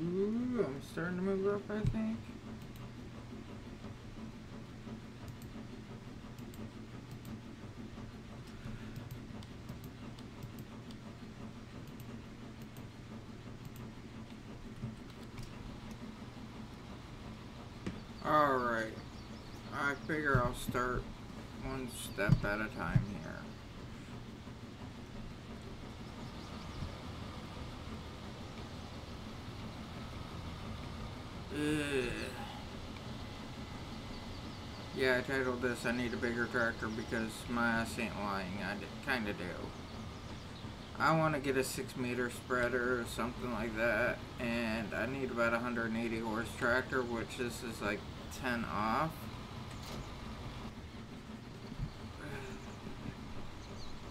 Ooh, I'm starting to move up, I think. Alright. I figure I'll start one step at a time here. Yeah, I titled this I Need a Bigger Tractor because my ass ain't lying. I kinda do. I want to get a 6-meter spreader or something like that, and I need about 180 horse tractor, which this is like 10 off.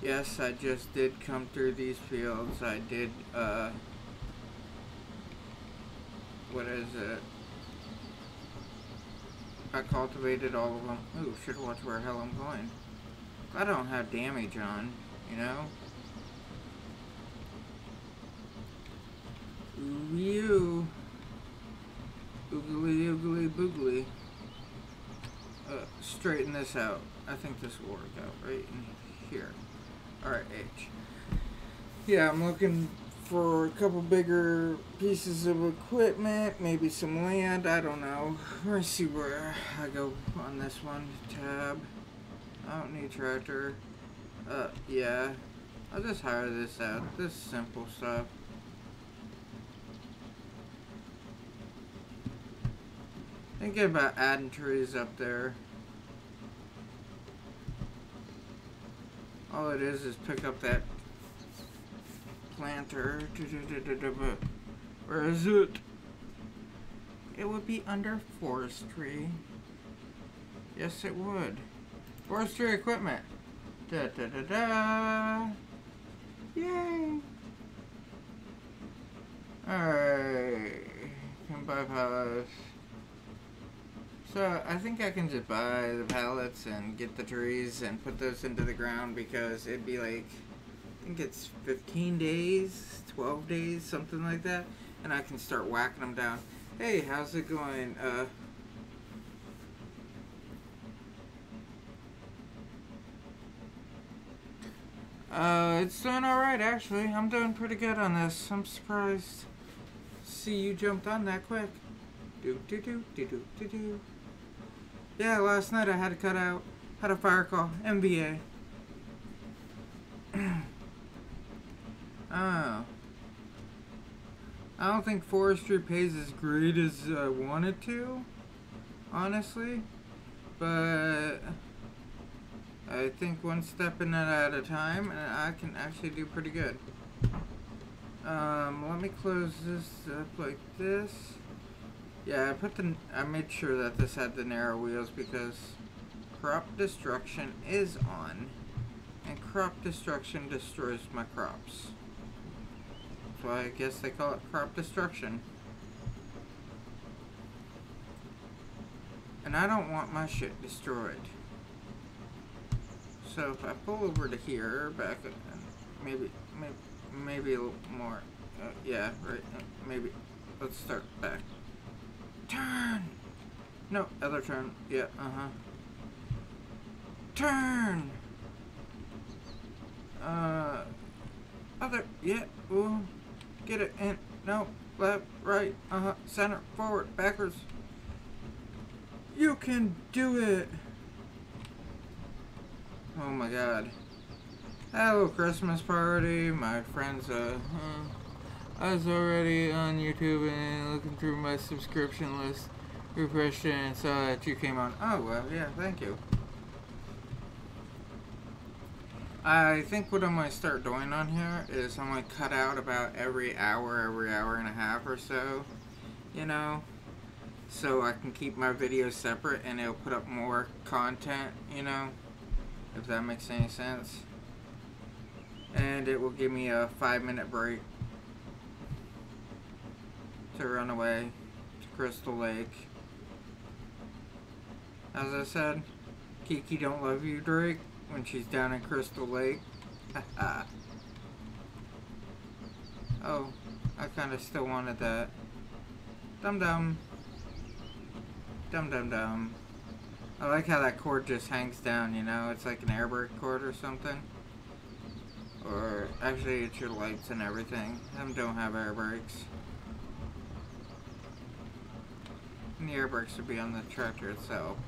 Yes, I just did come through these fields. I did, what is it? I cultivated all of them. Ooh, should watch where the hell I'm going. I don't have damage on, you know? Ooh, oogly oogly boogly. Straighten this out. I think this will work out right in here. Alright, H. Yeah, I'm looking for a couple bigger pieces of equipment, maybe some land, I don't know. Let's see where I go on this one. Tab. I don't need tractor. Yeah. I'll just hire this out. This simple stuff. Thinking about adding trees up there. All it is pick up that planter. Where is it? It would be under forestry. Yes, it would. Forestry equipment. Da da da da. Yay. Alright. Can buy pallets. So I think I can just buy the pallets and get the trees and put those into the ground because it'd be like, I think it's 15 days, 12 days, something like that. And I can start whacking them down. Hey, how's it going? It's doing alright actually. I'm doing pretty good on this. I'm surprised. See, you jumped on that quick. Do do do do do do do. Yeah, last night I had to cut out. Had a fire call. MVA. Oh. I don't think forestry pays as great as I wanted to, honestly. But I think one step in it at a time, and I can actually do pretty good. Let me close this up like this. Yeah, I made sure that this had the narrow wheels because crop destruction is on, and crop destruction destroys my crops. That's why I guess they call it crop destruction. And I don't want my shit destroyed. So if I pull over to here, back, maybe a little more. Yeah, right. Maybe. Let's start back. Turn! No, other turn. Yeah, Turn! Other. Yeah, ooh. Get it in. No, left, right, center, forward, backwards. You can do it! Oh my god. I had a little Christmas party. My friends, I was already on YouTube and looking through my subscription list, refreshed it and saw that you came on. Oh, well, yeah, thank you. I think what I'm going to start doing on here is I'm going to cut out about every hour and a half or so, you know, so I can keep my videos separate and it'll put up more content, you know, if that makes any sense. And it will give me a 5-minute break to run away to Crystal Lake. As I said, Kiki don't love you, Drake, when she's down in Crystal Lake. Oh, I kind of still wanted that. Dum dum. Dum dum dum. I like how that cord just hangs down, you know? It's like an air brake cord or something. Or, actually, it's your lights and everything. Them don't have air brakes. And the air brakes would be on the tractor itself.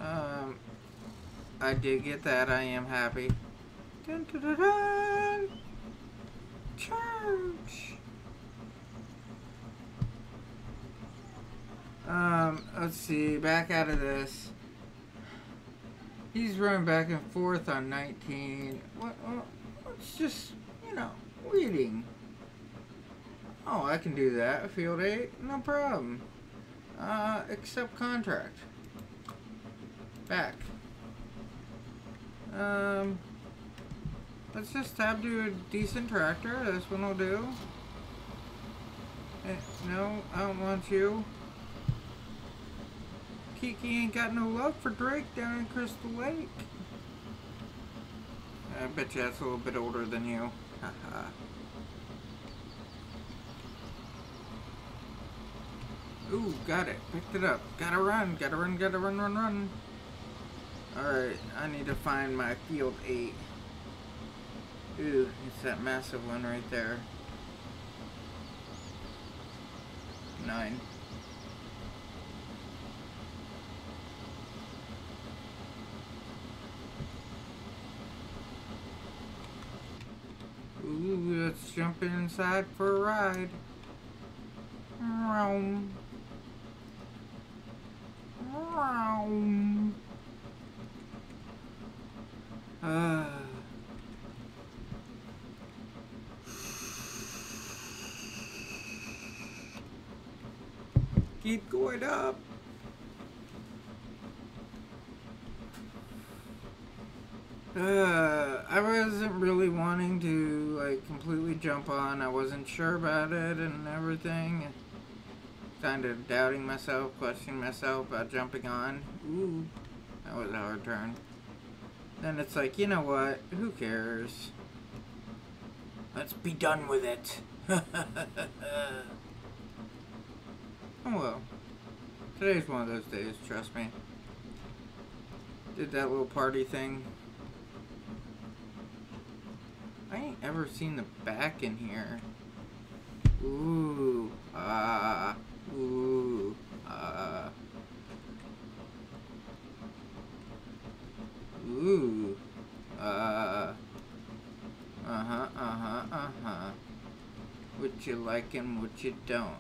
I did get that. I am happy. Dun, dun, dun, dun. Charge! Let's see. Back out of this. He's running back and forth on 19. What? It's just, you know, reading. Oh, I can do that. Field 8, no problem. Accept contract. Back. Let's just tab to a decent tractor. This one will do. No, I don't want you. Kiki ain't got no love for Drake down in Crystal Lake. I bet you that's a little bit older than you. Haha. Ooh, got it. Picked it up. Gotta run, run. Alright, I need to find my field 8. Ooh, it's that massive one right there. 9. Ooh, let's jump inside for a ride. Roam. Roam. Keep going up. I wasn't really wanting to like completely jump on. I wasn't sure about it and everything. Kind of doubting myself, questioning myself about jumping on. Ooh, that was a hard turn. Then it's like, you know what? Who cares? Let's be done with it. Oh well. Today's one of those days, trust me. Did that little party thing. I ain't ever seen the back in here. Ooh. Ooh. Ooh. What you like and what you don't.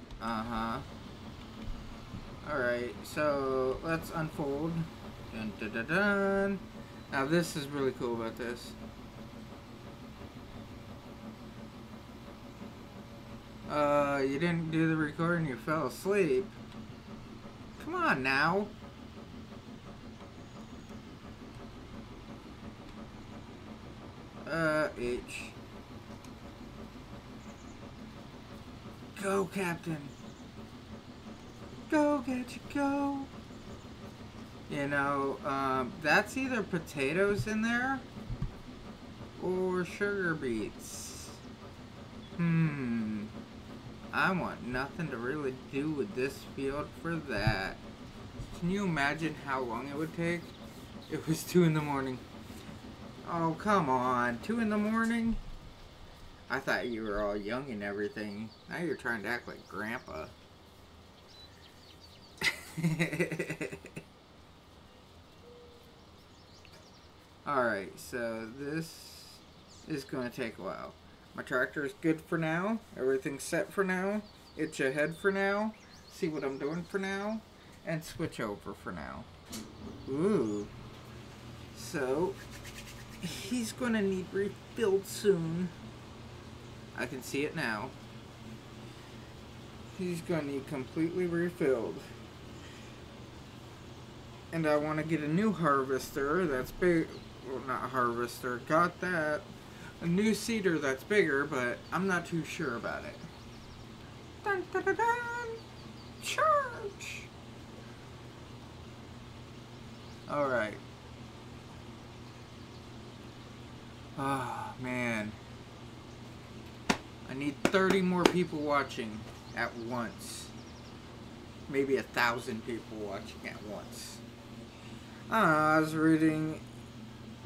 Alright, so let's unfold. Dun dun dun dun. Now this is really cool about this. You didn't do the recording, you fell asleep. Come on now. H. Go, Captain. Go, get you, go. You know, that's either potatoes in there or sugar beets. I want nothing to really do with this field for that. Can you imagine how long it would take? It was 2 in the morning. Oh, come on. 2 in the morning? I thought you were all young and everything. Now you're trying to act like Grandpa. Alright, so this is going to take a while. My tractor is good for now. Everything's set for now. Itch ahead for now. See what I'm doing for now. And switch over for now. Ooh. So, he's going to need refilled soon. I can see it now. He's going to need completely refilled. And I want to get a new harvester that's big. Well, not harvester. Got that. A new seeder that's bigger, but I'm not too sure about it. Dun, dun, dun, dun. Charge! Alright. Oh, man. I need 30 more people watching at once. maybe 1,000 people watching at once. I don't know, I was reading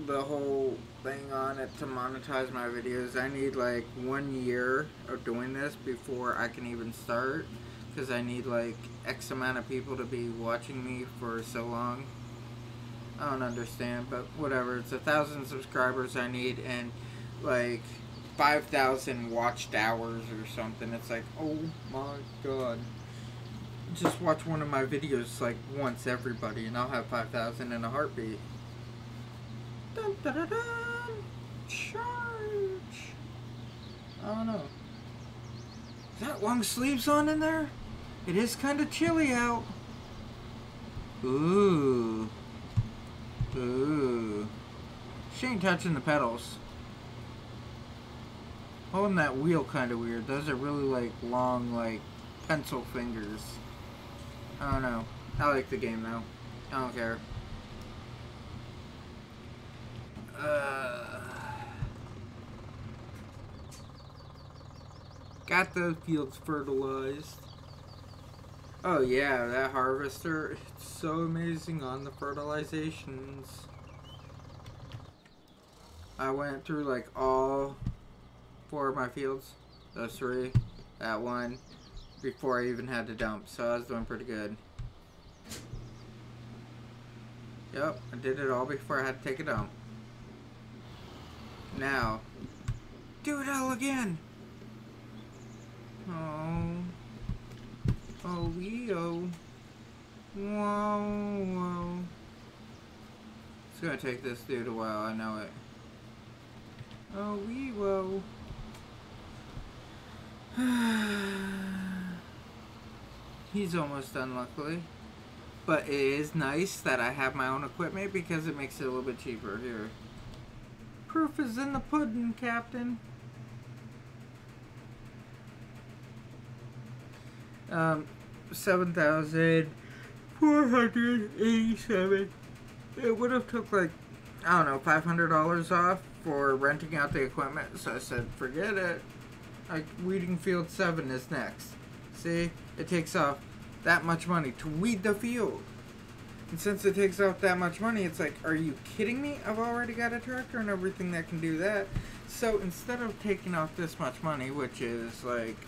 the whole thing on it to monetize my videos. I need like 1 year of doing this before I can even start, because I need like X amount of people to be watching me for so long. I don't understand, but whatever. It's 1,000 subscribers I need, and like 5,000 watched hours or something. It's like, oh my god. Just watch one of my videos like once, everybody, and I'll have 5,000 in a heartbeat. Dun, dun, dun, dun. Charge. I don't know. Is that long sleeves on in there? It is kind of chilly out. Ooh. Ooh. She ain't touching the pedals. Holding that wheel kind of weird. Those are really like long, like pencil fingers. I don't know. I like the game though. I don't care. Got the fields fertilized. Oh yeah, that harvester, it's so amazing on the fertilizations. I went through like all 4 of my fields, those 3, that 1, before I even had to dump, so I was doing pretty good. Yep, I did it all before I had to take a dump. Now, do it all again. Oh. Oh, wee-oh. Whoa, whoa. It's gonna take this dude a while, I know it. Oh, wee-whoa. He's almost done, luckily. But it is nice that I have my own equipment because it makes it a little bit cheaper here. Proof is in the pudding, Captain. 7,487. It would have took like, I don't know, $500 off for renting out the equipment. So I said, forget it. Like, weeding field 7 is next. See, it takes off that much money to weed the field. And since it takes off that much money, it's like, are you kidding me? I've already got a tractor and everything that can do that. So instead of taking off this much money, which is like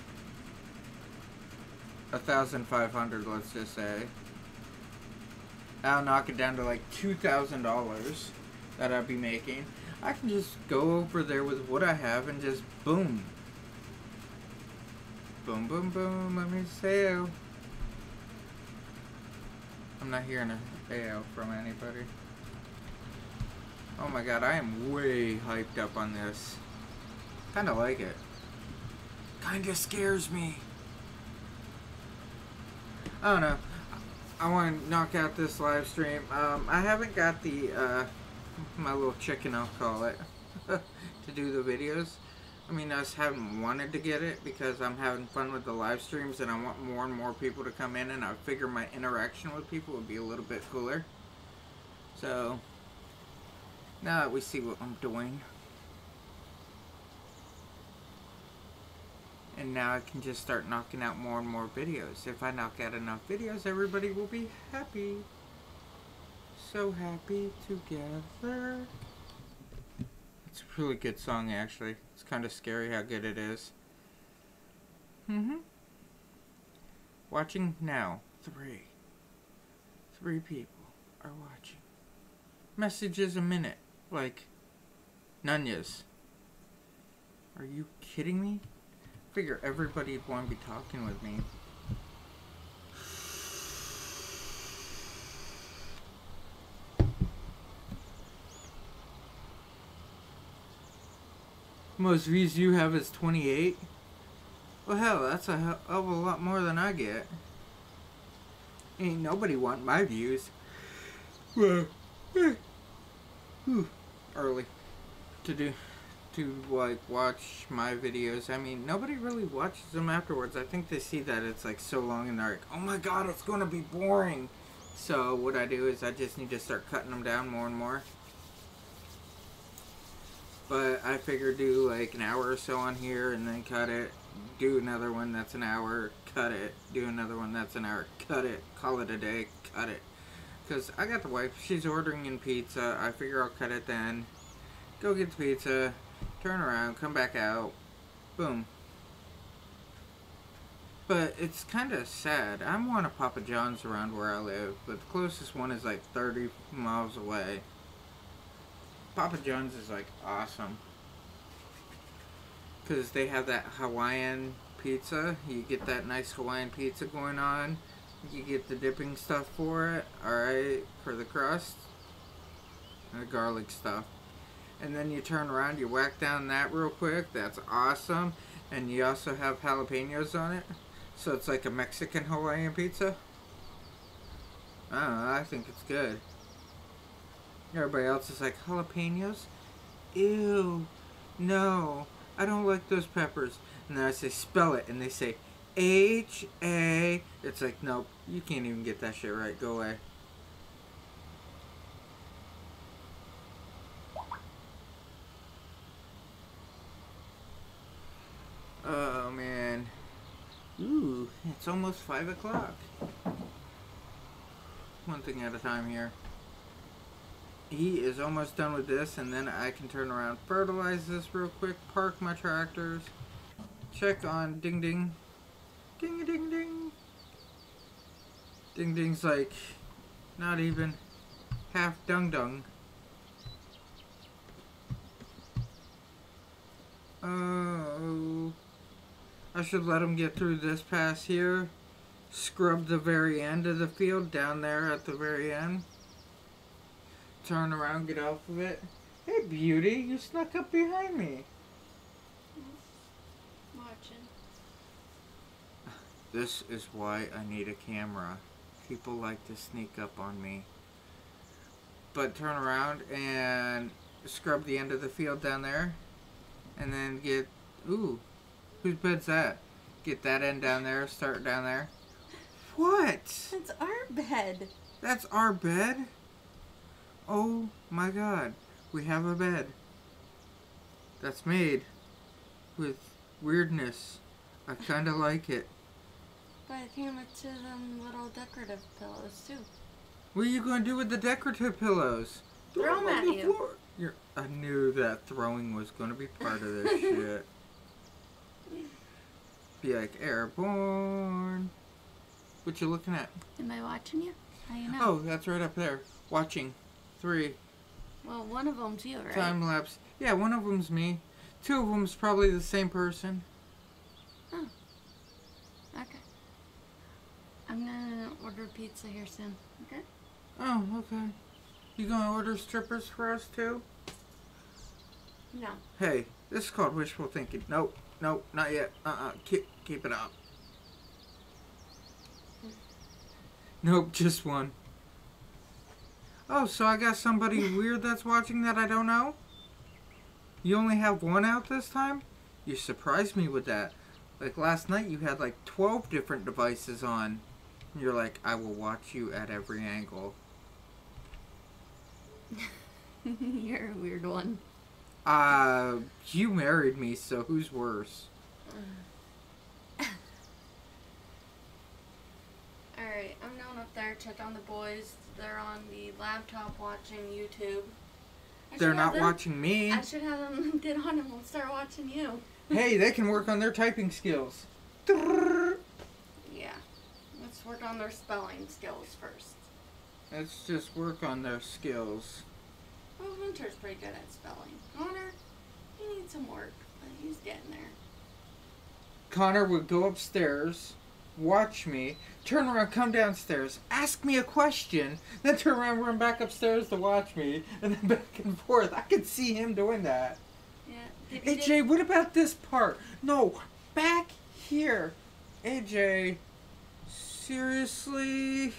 $1,500, let's just say, I'll knock it down to like $2,000 that I'd be making. I can just go over there with what I have and just boom. Boom, boom, boom, let me sail. I'm not hearing a fail from anybody. Oh my god, I am way hyped up on this. Kinda like it. Kinda scares me. I don't know. I want to knock out this live stream. I haven't got the, my little chicken, I'll call it, to do the videos. I mean, I just haven't wanted to get it because I'm having fun with the live streams and I want more and more people to come in, and I figure my interaction with people would be a little bit cooler. So, now that we see what I'm doing, and now I can just start knocking out more and more videos. If I knock out enough videos, everybody will be happy. So happy together. It's a really good song, actually. It's kind of scary how good it is. Watching now. 3 people are watching. Messages a minute. Like, Nunyas. Are you kidding me? Figure everybody would want to be talking with me. Most views you have is 28. Well, hell, that's a hell of a lot more than I get. Ain't nobody want my views. Well, early to like watch my videos. I mean, nobody really watches them afterwards. I think they see that it's like so long and they're like, oh my god, it's gonna be boring. So what I do is I just need to start cutting them down more and more. But I figure do like an hour or so on here and then cut it Do another one that's an hour, cut it. Do another one that's an hour, cut it. Call it a day, cut it. Because I got the wife, she's ordering in pizza. I figure I'll cut it then. Go get the pizza, turn around, come back out. Boom. But it's kind of sad. I want a Papa John's around where I live, but the closest one is like 30 miles away. Papa John's is like awesome. Because they have that Hawaiian pizza. You get that nice Hawaiian pizza going on. You get the dipping stuff for it, alright, for the crust. And the garlic stuff. And then you turn around, you whack down that real quick. That's awesome. And you also have jalapenos on it. So it's like a Mexican Hawaiian pizza. I don't know, I think it's good. Everybody else is like, jalapenos? Ew. No. I don't like those peppers. And then I say, spell it. And they say, H-A. It's like, nope, you can't even get that shit right. Go away. Oh, man. Ooh, it's almost 5 o'clock. One thing at a time here. He is almost done with this, and then I can turn around, fertilize this real quick, park my tractors, check on Ding Ding. Ding Ding Ding. Ding Ding's like not even half dung dung. Oh, I should let him get through this pass here. Scrub the very end of the field down there at the very end. Turn around, get off of it. Hey, beauty, you snuck up behind me. Watching. This is why I need a camera. People like to sneak up on me. But turn around and scrub the end of the field down there. And then get... Ooh. Whose bed's that? Get that end down there. Start down there. What? That's our bed. That's our bed? Oh my god. We have a bed. That's made with weirdness. I kinda like it. But it came with 2 little decorative pillows too. What are you going to do with the decorative pillows? Throw them at you. I knew that throwing was going to be part of this shit. Be like, airborne. What you looking at? Am I watching you? How you know? Oh, that's right up there. Watching. 3. Well, one of them's you, right? Time lapse. Yeah, one of them's me. 2 of them's probably the same person. Oh. Okay. I'm gonna order pizza here soon. Okay? Oh, okay. You gonna order strippers for us too? No. Hey, this is called wishful thinking. Nope, nope, not yet. Keep it up. Nope, just one. Oh, so I got somebody weird that's watching that I don't know? You only have one out this time? You surprised me with that. Like last night you had like 12 different devices on. You're like, I will watch you at every angle. You're a weird one. You married me, so who's worse? Alright, I'm going up there, check on the boys. They're on the laptop watching YouTube. They're not watching me. I should have them get on and we'll start watching you. Hey, they can work on their typing skills. Yeah. Let's work on their spelling skills first. Let's just work on their skills. Well, Winter's pretty good at spelling. Connor, he needs some work, but he's getting there. Connor would go upstairs, watch me, turn around, come downstairs, ask me a question, then turn around, run back upstairs to watch me, and then back and forth. I could see him doing that. Yeah. AJ, what about this part? No, back here. AJ, seriously?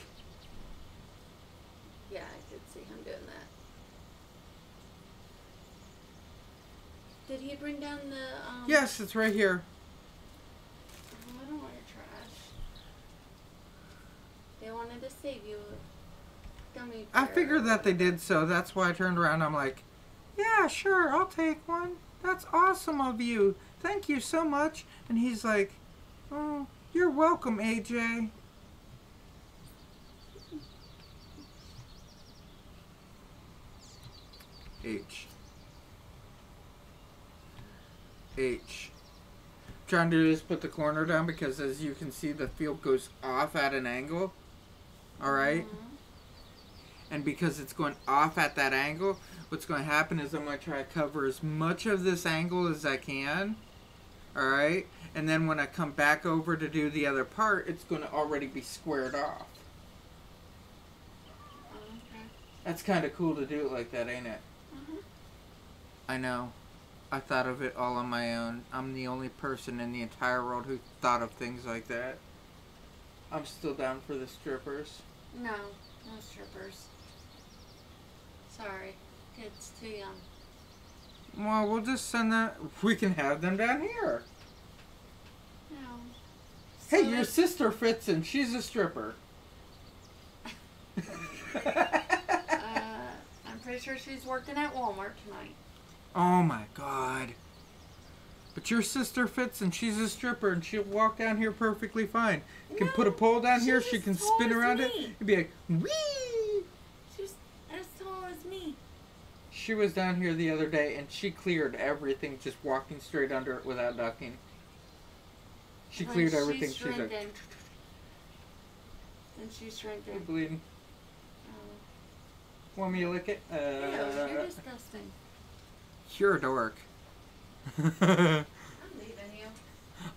Yeah, I could see him doing that. Did he bring down the, Yes, it's right here. Oh, I don't want your trash. They wanted to save you. I figured that they did, so that's why I turned around. I'm like, yeah, sure, I'll take one. That's awesome of you. Thank you so much. And he's like, oh, you're welcome, AJ. H. Trying to just put the corner down because as you can see the field goes off at an angle. Alright? And because it's going off at that angle, what's going to happen is I'm going to try to cover as much of this angle as I can. Alright? And then when I come back over to do the other part, it's going to already be squared off. Okay. That's kind of cool to do it like that, ain't it? I know. I thought of it all on my own. I'm the only person in the entire world who thought of things like that. I'm still down for the strippers. No strippers. Sorry, kid's too young. Well, we'll just send that. We can have them down here. No. Hey, So your sister fits in. She's a stripper. I'm pretty sure she's working at Walmart tonight. Oh my God. But your sister fits and she's a stripper and she'll walk down here perfectly fine. You can put a pole down here, she can spin around it. You'd be like, whee! She's as tall as me. She was down here the other day and she cleared everything just walking straight under it without ducking. She cleared everything. She's She's like, shrinking. And she's shrinking. you're bleeding. Oh. Want me to lick it? Ew, you're disgusting. You're a dork. I'm leaving you.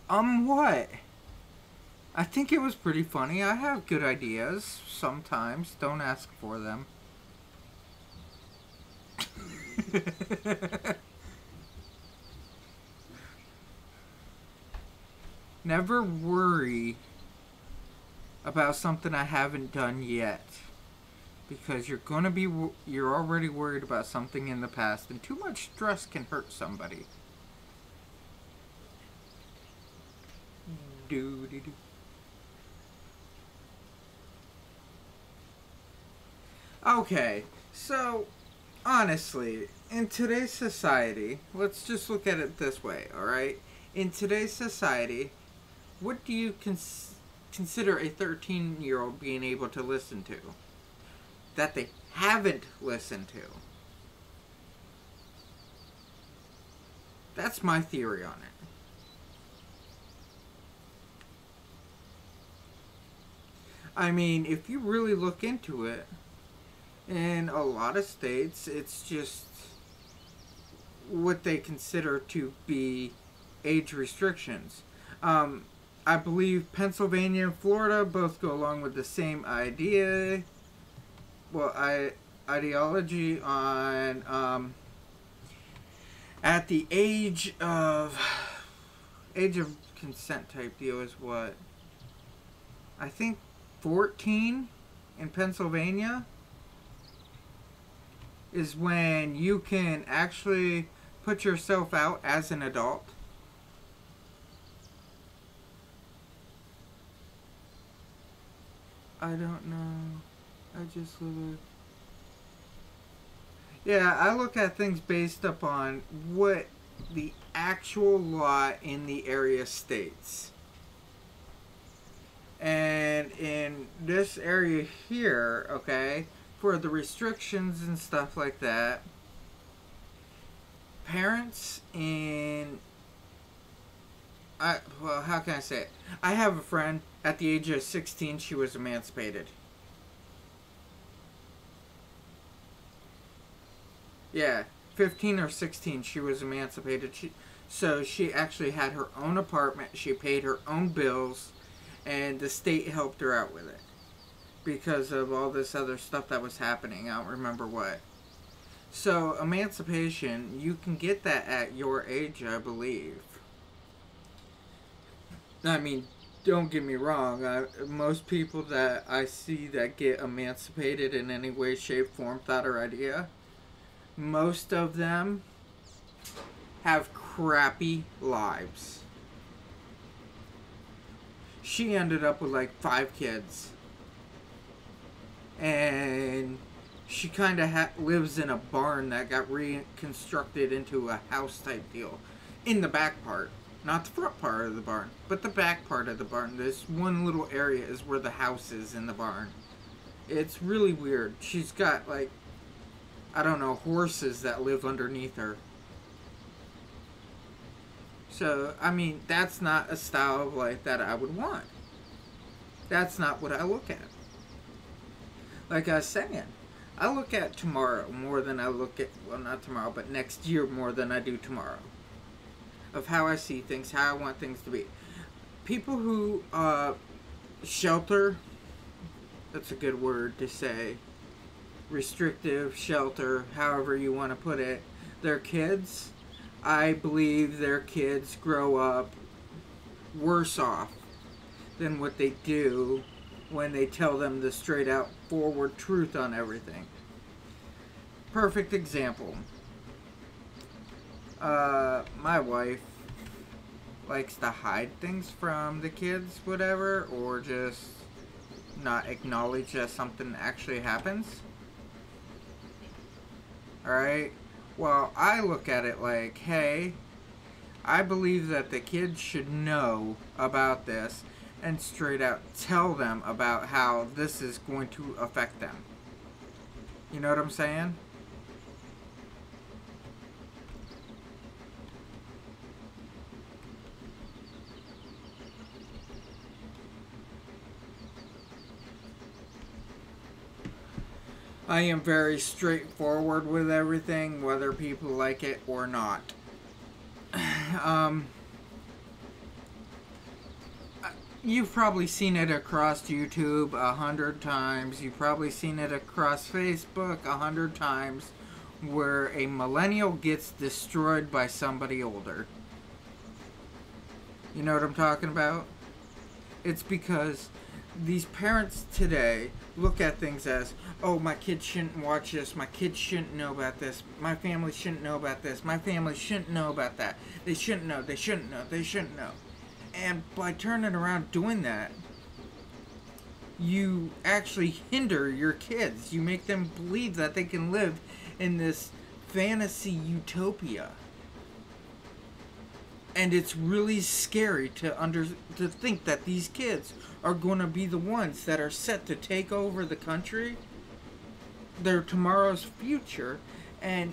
What? I think it was pretty funny. I have good ideas sometimes. Don't ask for them. Never worry about something I haven't done yet. Because you're already worried about something in the past, and too much stress can hurt somebody. Doo-dee-doo. Okay, so honestly, in today's society, let's just look at it this way, alright? In today's society, what do you consider a 13-year-old being able to listen to? That they haven't listened to. That's my theory on it. I mean, if you really look into it, in a lot of states, it's just what they consider to be age restrictions. I believe Pennsylvania and Florida both go along with the same idea. Well, ideology on at the age of consent type deal is what? I think 14 in Pennsylvania is when you can actually put yourself out as an adult. I don't know. I just live Yeah, I look at things based upon what the actual law in the area states. And in this area here, okay, for the restrictions and stuff like that, parents well, how can I say it? I have a friend, at the age of 16, she was emancipated. Yeah, 15 or 16, she was emancipated. So she actually had her own apartment, she paid her own bills, and the state helped her out with it. Because of all this other stuff that was happening, I don't remember what. So, emancipation, you can get that at your age, I believe. I mean, don't get me wrong, most people that I see that get emancipated in any way, shape, form, thought, or idea, most of them have crappy lives. She ended up with like 5 kids. And She kind of lives in a barn that got reconstructed into a house type deal. In the back part. Not the front part of the barn, but the back part of the barn. This one little area is where the house is in the barn. It's really weird. She's got, like, I don't know, horses that live underneath her. So, I mean, that's not a style of life that I would want. That's not what I look at. Like I was saying, I look at tomorrow more than I look at, well, not tomorrow, but next year more than I do tomorrow. Of how I see things, how I want things to be. People who shelter, that's a good word to say, restrictive, shelter, however you want to put it, their kids, I believe their kids grow up worse off than what they do when they tell them the straight out forward truth on everything. Perfect example. My wife likes to hide things from the kids, whatever, or just not acknowledge that something actually happens. Alright? Well, I look at it like, hey, I believe that the kids should know about this and straight out tell them about how this is going to affect them. You know what I'm saying? I am very straightforward with everything, whether people like it or not. You've probably seen it across YouTube 100 times. You've probably seen it across Facebook 100 times, where a millennial gets destroyed by somebody older. You know what I'm talking about? It's because these parents today look at things as, oh, my kids shouldn't watch this, my kids shouldn't know about this, my family shouldn't know about this, my family shouldn't know about that, they shouldn't know, they shouldn't know, they shouldn't know. And by turning around doing that, you actually hinder your kids. You make them believe that they can live in this fantasy utopia. And it's really scary to think that these kids are going to be the ones that are set to take over the country. They're tomorrow's future, and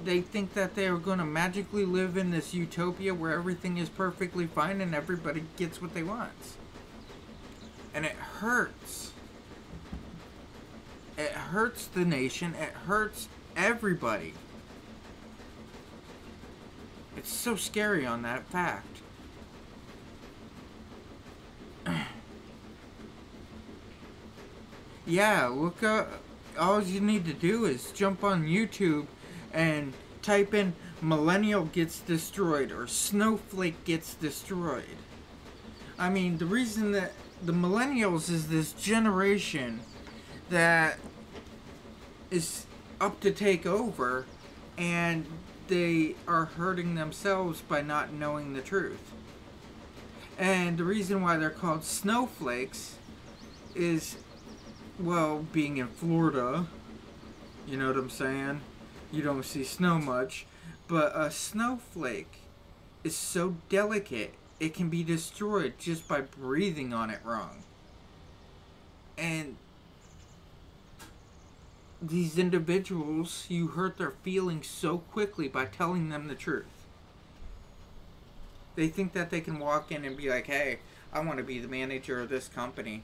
they think that they are going to magically live in this utopia where everything is perfectly fine and everybody gets what they want. And it hurts. It hurts the nation. It hurts everybody. It's so scary on that fact. Yeah, look up. All you need to do is jump on YouTube and type in millennial gets destroyed or snowflake gets destroyed. I mean, the reason that the millennials is this generation that is up to take over, and they are hurting themselves by not knowing the truth. And the reason why they're called snowflakes is, well, being in Florida, you know what I'm saying? You don't see snow much, but a snowflake is so delicate, it can be destroyed just by breathing on it wrong. And these individuals, you hurt their feelings so quickly by telling them the truth. They think that they can walk in and be like, hey, I want to be the manager of this company.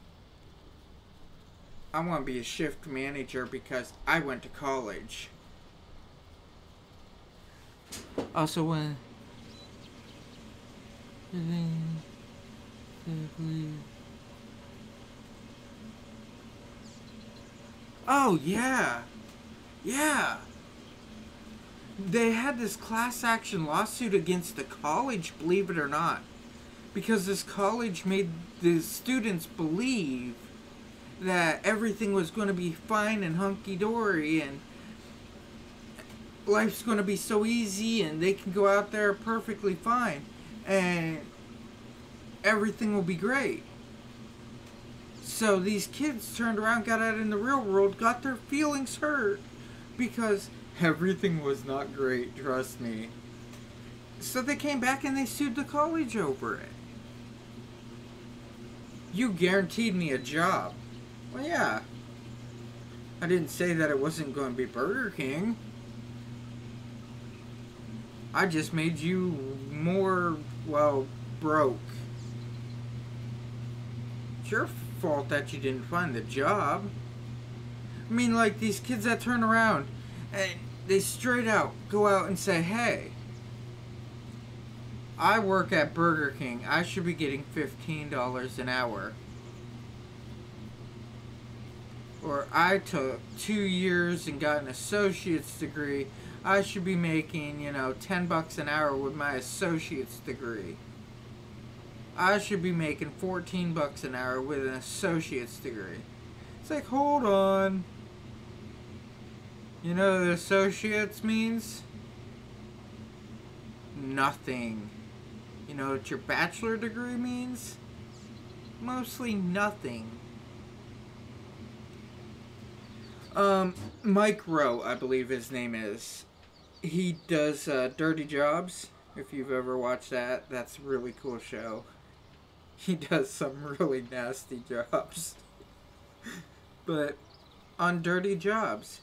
I want to be a shift manager because I went to college. Also, when oh, yeah. Yeah. They had this class action lawsuit against the college, believe it or not. Because this college made the students believe that everything was going to be fine and hunky-dory and life's going to be so easy and they can go out there perfectly fine and everything will be great. So these kids turned around, got out in the real world, got their feelings hurt because everything was not great, trust me. So they came back and they sued the college over it. You guaranteed me a job. Well, yeah. I didn't say that it wasn't going to be Burger King. I just made you more, well, broke. It's your fault that you didn't find the job. I mean, like, these kids that turn around and they straight out go out and say, hey, I work at Burger King. I should be getting $15 an hour. Or I took 2 years and got an associate's degree. I should be making, $10 an hour with my associate's degree. I should be making $14 an hour with an associate's degree. It's like, hold on. You know what the associates means? Nothing. You know what your bachelor degree means? Mostly nothing. Mike Rowe, I believe his name is. He does Dirty Jobs. If you've ever watched that, that's a really cool show. He does some really nasty jobs. But on Dirty Jobs,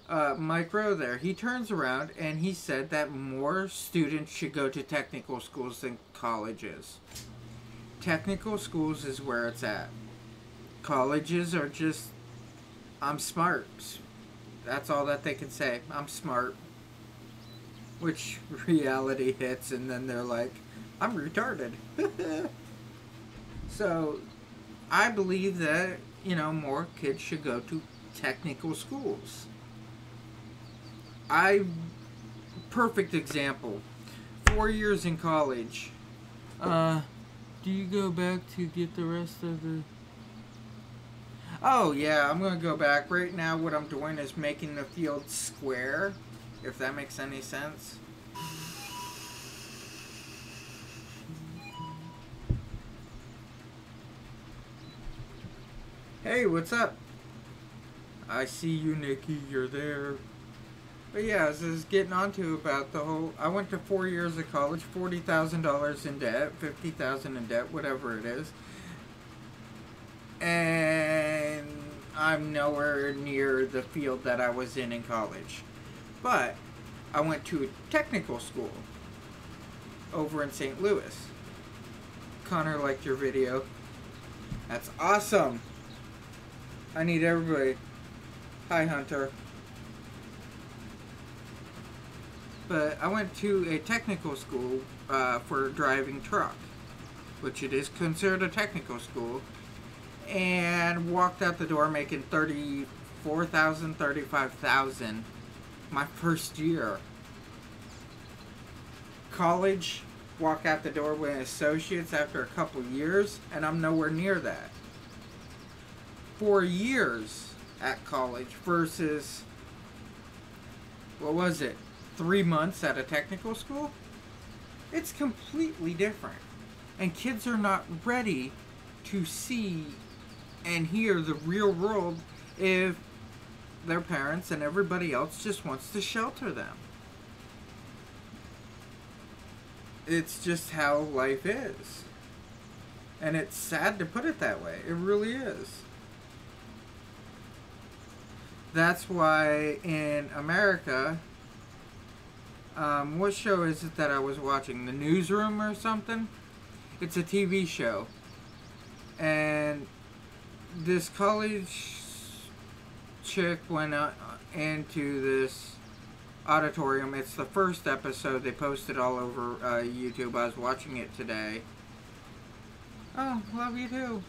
Mike Rowe there, he turns around and he said that more students should go to technical schools than colleges. Technical schools is where it's at. Colleges are just, I'm smart. That's all that they can say. I'm smart. Which reality hits and then they're like, I'm retarded. So, I believe that, more kids should go to technical schools. Perfect example. 4 years in college. Do you go back to get the rest of the... Oh, yeah, I'm going to go back. Right now, what I'm doing is making the field square, if that makes any sense. Hey, what's up? I see you, Nikki. You're there. But yeah, I was just getting onto about the whole... I went to 4 years of college, $40,000 in debt, $50,000 in debt, whatever it is. And I'm nowhere near the field that I was in college. But I went to a technical school over in St. Louis. Connor liked your video. That's awesome. I need everybody. Hi, Hunter. But I went to a technical school for driving truck, which it is considered a technical school, and walked out the door making $34,000, $35,000 my first year. College, walk out the door with associates after a couple years, and I'm nowhere near that. 4 years at college versus, what was it, 3 months at a technical school? It's completely different. And kids are not ready to see and hear the real world if their parents and everybody else just wants to shelter them. It's just how life is. And it's sad to put it that way. It really is. That's why in America, what show is it that I was watching? The Newsroom or something? It's a TV show. And this college chick went into this auditorium. It's the first episode. They posted all over YouTube. I was watching it today. Oh, love you too.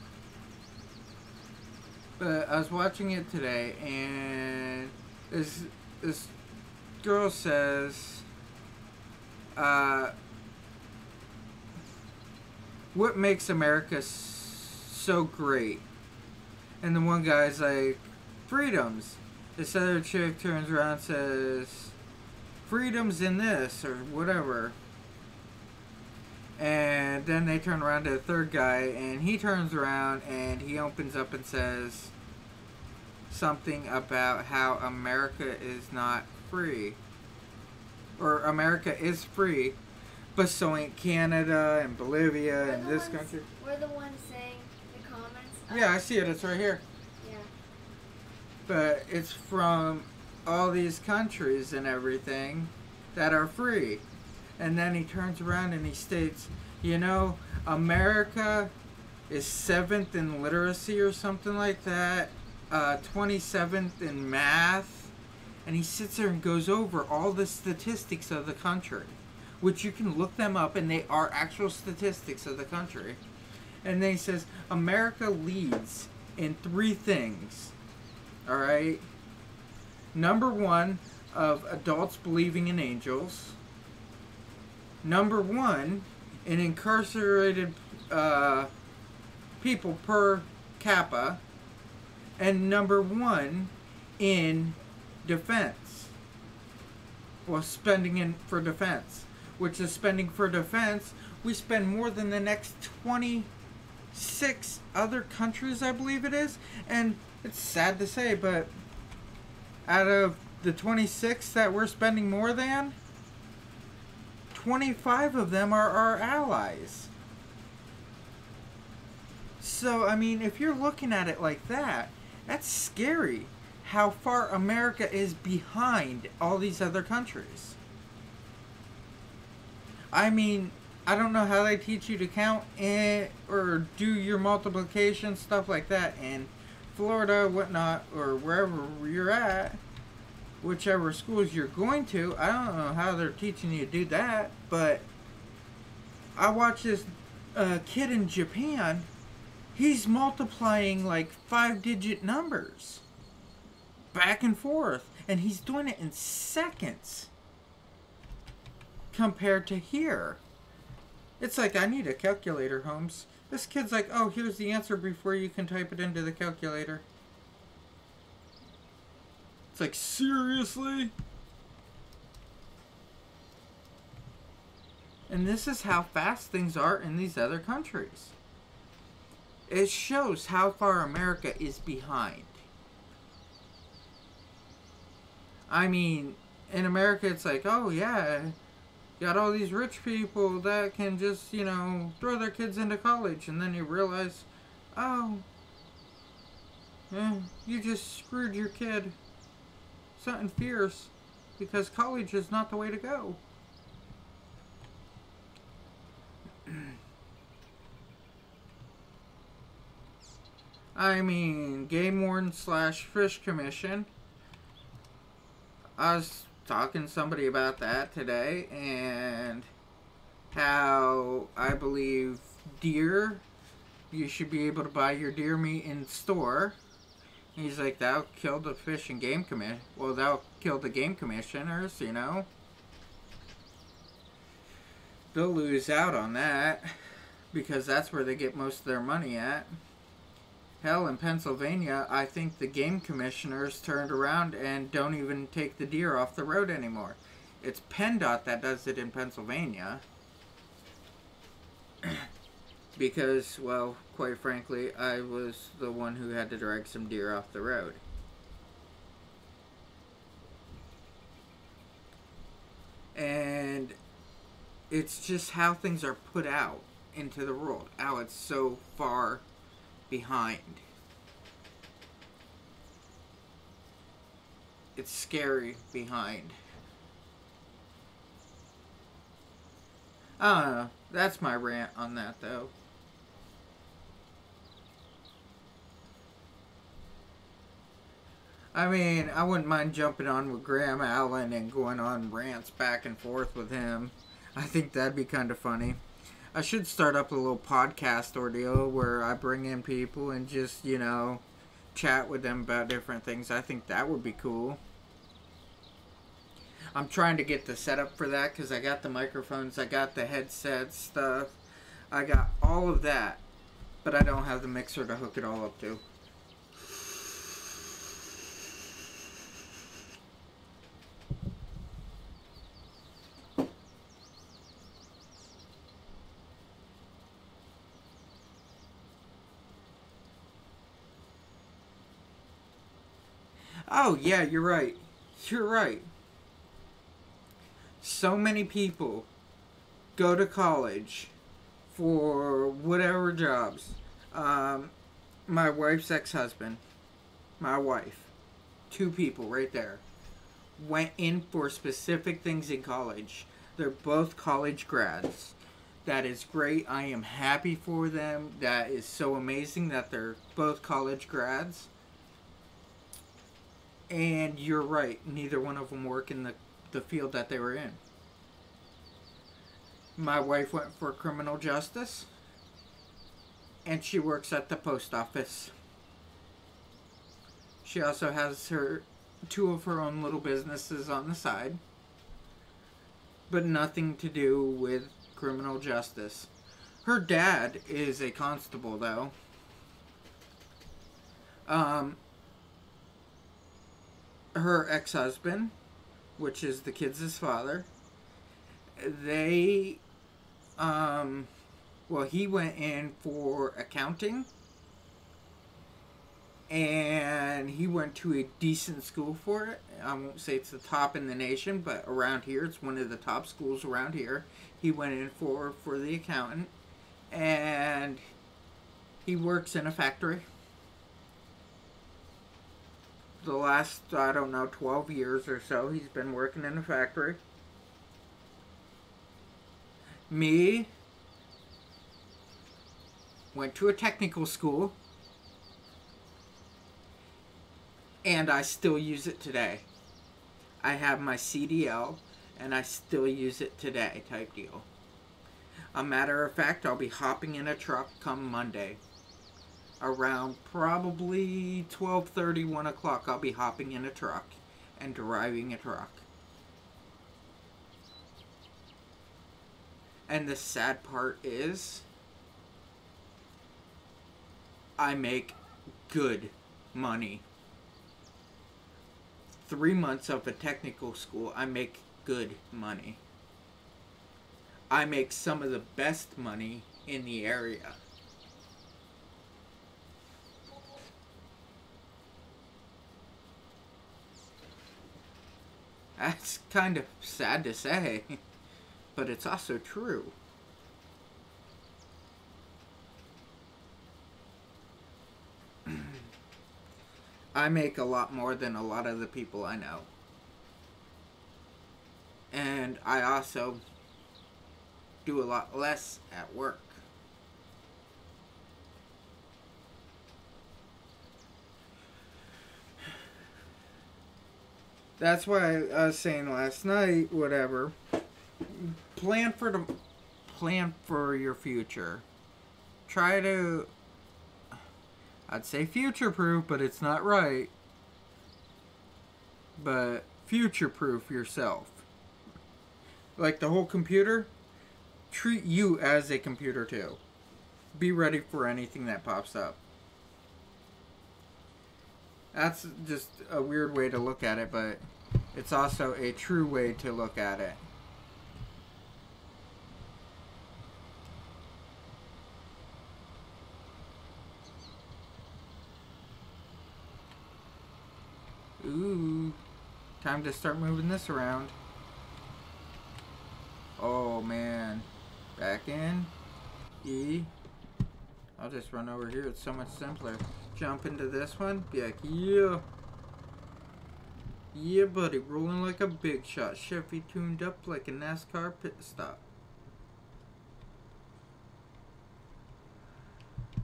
But I was watching it today, and this girl says, what makes America so great? And the one guy's like, freedoms. This other chick turns around and says, freedom's in this, or whatever. And then they turn around to the third guy, and he turns around and he opens up and says something about how America is not free. Or America is free, but so ain't Canada and Bolivia and this country. We're the ones saying the comments. Yeah, I see it. It's right here. Yeah. But it's from all these countries and everything that are free. And then he turns around and he states, you know, America is 7th in literacy or something like that, 27th in math. And he sits there and goes over all the statistics of the country, which you can look them up, and they are actual statistics of the country. And then he says, America leads in 3 things. All right? Number 1, of adults believing in angels. Number 1, in incarcerated people per capita. And number 1, in defense. Well, spending for defense. Which is spending for defense. We spend more than the next 26 other countries, I believe it is. And it's sad to say, but out of the 26 that we're spending more than, 25 of them are our allies. So, I mean, if you're looking at it like that, that's scary how far America is behind all these other countries. I mean, I don't know how they teach you to count or do your multiplication, stuff like that in Florida, whatnot, or wherever you're at. Whichever schools you're going to, I don't know how they're teaching you to do that, but I watched this kid in Japan. He's multiplying like 5-digit numbers back and forth, and he's doing it in seconds compared to here. It's like, I need a calculator, Holmes. This kid's like, oh, here's the answer before you can type it into the calculator. It's like, seriously? And this is how fast things are in these other countries. It shows how far America is behind. I mean, in America it's like, oh yeah, got all these rich people that can just, you know, throw their kids into college. And then you realize, oh, yeah, you just screwed your kid. Something fierce, because college is not the way to go. I mean, Game Warden / Fish Commission. I was talking to somebody about that today, and how I believe deer, you should be able to buy your deer meat in store. He's like, that'll kill the Fish and Game Commission. Well, that'll kill the game commissioners, you know. They'll lose out on that, because that's where they get most of their money at. Hell, in Pennsylvania, I think the game commissioners turned around and don't even take the deer off the road anymore. It's PennDOT that does it in Pennsylvania. Because, well, quite frankly, I was the one who had to drag some deer off the road. And it's just how things are put out into the world. How it's so far behind. It's scary behind. I don't know. That's my rant on that, though. I mean, I wouldn't mind jumping on with Graham Allen and going on rants back and forth with him. I think that'd be kind of funny. I should start up a little podcast ordeal where I bring in people and just, you know, chat with them about different things. I think that would be cool. I'm trying to get the setup for that because I got the microphones, I got the headset stuff, I got all of that, but I don't have the mixer to hook it all up to. Oh, yeah, you're right. You're right. So many people go to college for whatever jobs. Um, my wife's ex-husband, my wife, two people right there, went in for specific things in college. They're both college grads. That is great. I am happy for them. That is so amazing that they're both college grads. And you're right. Neither one of them work in the field that they were in. My wife went for criminal justice. And she works at the post office. She also has two of her own little businesses on the side. But nothing to do with criminal justice. Her dad is a constable, though. Her ex-husband, which is the kids' father, they, well, he went in for accounting, and he went to a decent school for it. I won't say it's the top in the nation, but around here, it's one of the top schools around here. He went in for the accountant, and he works in a factory. The last, I don't know, 12 years or so, he's been working in a factory. Me, went to a technical school, and I still use it today. I have my CDL, and I still use it today, type deal. A matter of fact, I'll be hopping in a truck come Monday. Around probably 12:30, 1 o'clock, I'll be hopping in a truck and driving a truck. And the sad part is, I make good money. 3 months of a technical school, I make good money. I make some of the best money in the area. That's kind of sad to say, but it's also true. I make a lot more than a lot of the people I know. And I also do a lot less at work. That's why I was saying last night, whatever. Plan for your future. Try to, I'd say future-proof, but it's not right. But future-proof yourself. Like the whole computer, treat you as a computer too. Be ready for anything that pops up. That's just a weird way to look at it, but it's also a true way to look at it. Ooh, time to start moving this around. Oh man, back in, E. I'll just run over here, it's so much simpler. Jump into this one, be like, yeah. Yeah, buddy, rolling like a big shot. Chevy tuned up like a NASCAR pit stop.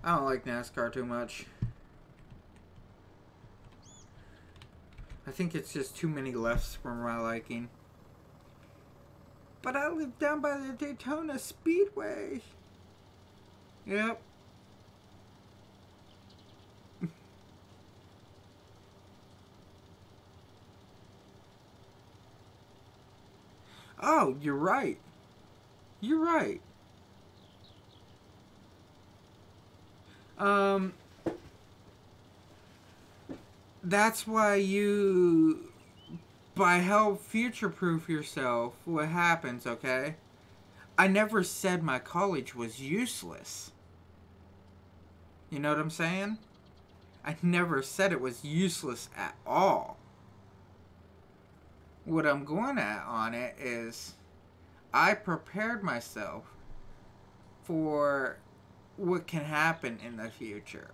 I don't like NASCAR too much. I think it's just too many lefts for my liking. But I live down by the Daytona Speedway. Yep. Oh, you're right. You're right. That's why you, by help future-proof yourself, what happens, okay? I never said my college was useless. You know what I'm saying? I never said it was useless at all. What I'm going at on it is I prepared myself for what can happen in the future.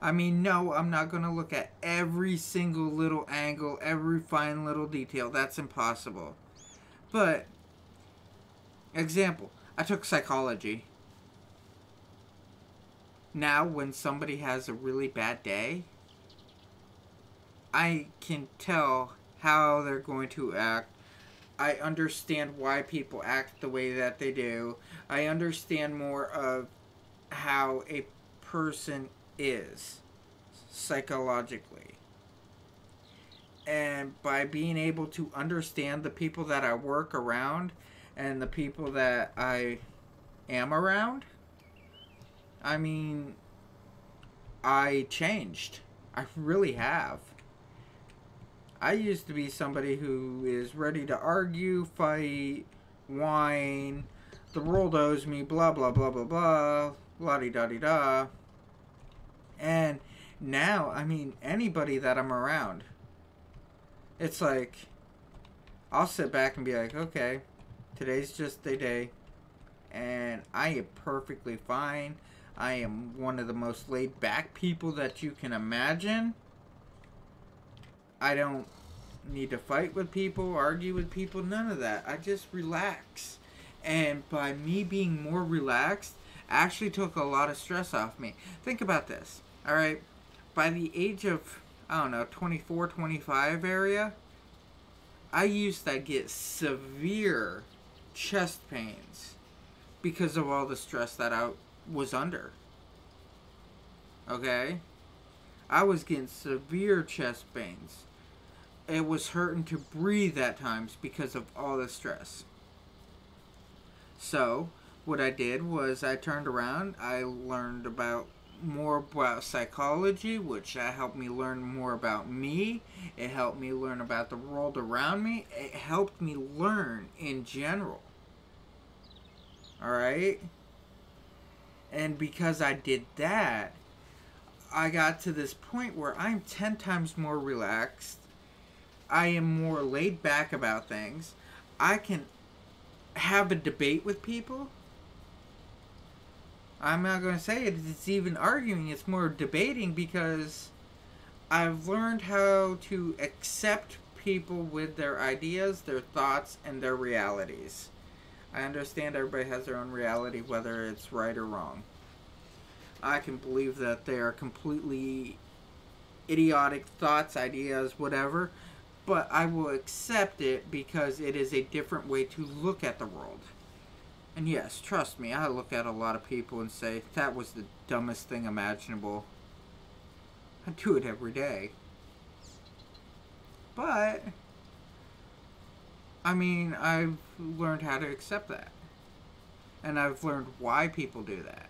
I mean, no, I'm not going to look at every single little angle, every fine little detail. That's impossible. But, example, I took psychology. Now, when somebody has a really bad day, I can tell how they're going to act. I understand why people act the way that they do. I understand more of how a person is psychologically. And by being able to understand the people that I work around and the people that I am around, I mean, I changed. I really have. I used to be somebody who is ready to argue, fight, whine, the world owes me, blah, blah, blah, blah, blah, la-di-da-di-da. And now, I mean, anybody that I'm around, it's like, I'll sit back and be like, okay, today's just a day, and I am perfectly fine. I am one of the most laid-back people that you can imagine. I don't need to fight with people, argue with people, none of that. I just relax. And by me being more relaxed, actually took a lot of stress off me. Think about this, alright? By the age of, I don't know, 24, 25 area, I used to get severe chest pains because of all the stress that I was under. Okay? I was getting severe chest pains. It was hurting to breathe at times because of all the stress. So, what I did was I turned around, I learned more about psychology, which helped me learn more about me. It helped me learn about the world around me. It helped me learn in general. Alright? And because I did that, I got to this point where I'm 10 times more relaxed. I am more laid back about things. I can have a debate with people. I'm not going to say it's even arguing. It's more debating because I've learned how to accept people with their ideas, their thoughts, and their realities. I understand everybody has their own reality, whether it's right or wrong. I can believe that they are completely idiotic thoughts, ideas, whatever, but I will accept it because it is a different way to look at the world. And yes, trust me, I look at a lot of people and say, that was the dumbest thing imaginable. I do it every day. But, I mean, I've learned how to accept that. And I've learned why people do that.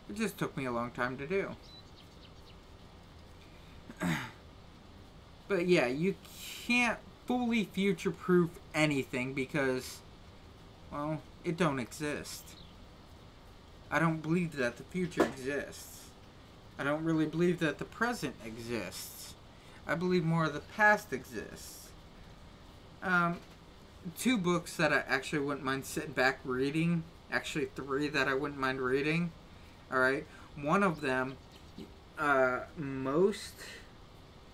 It just took me a long time to do. But yeah, you can't fully future-proof anything because, well, it don't exist. I don't believe that the future exists. I don't really believe that the present exists. I believe more of the past exists. Two books that I actually wouldn't mind sitting back reading. Actually, three that I wouldn't mind reading. Alright? One of them, most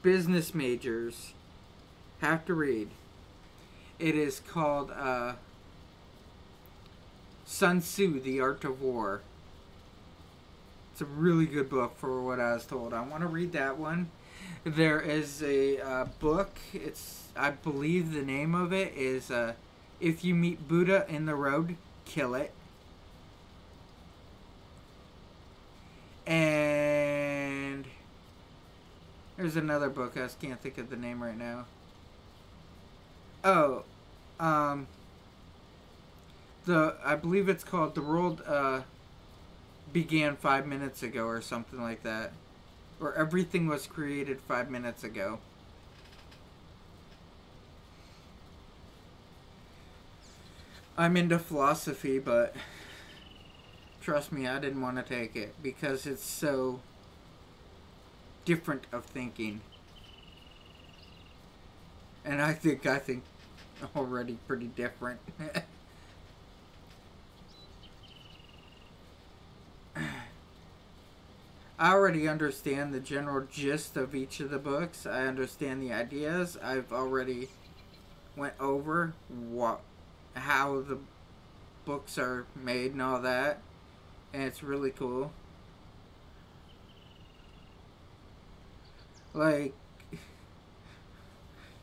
business majors have to read. It is called Sun Tzu, The Art of War. It's a really good book for what I was told. I want to read that one. There is a book. I believe the name of it is If You Meet Buddha in the Road, Kill It. And there's another book. I just can't think of the name right now. Oh, I believe it's called The World Began 5 Minutes Ago or something like that. Or Everything Was Created 5 Minutes Ago. I'm into philosophy, but trust me, I didn't want to take it because it's so different of thinking. And I think already pretty different. I already understand the general gist of each of the books. I understand the ideas. I've already went over how the books are made and all that. And it's really cool. Like,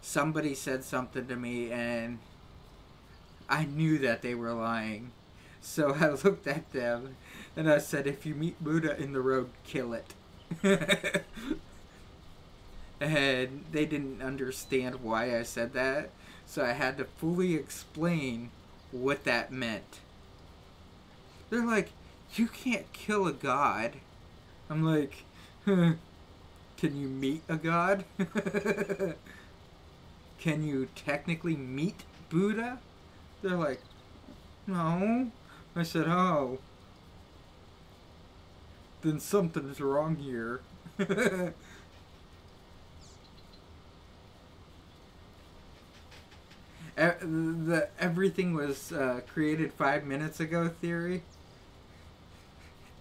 somebody said something to me and I knew that they were lying. So I looked at them and I said, if you meet Buddha in the road, kill it. And they didn't understand why I said that. So I had to fully explain what that meant. They're like, you can't kill a god. I'm like, can you meet a god? Can you technically meet Buddha? They're like, no. I said, oh. Then something's wrong here. The everything was created 5 minutes ago theory.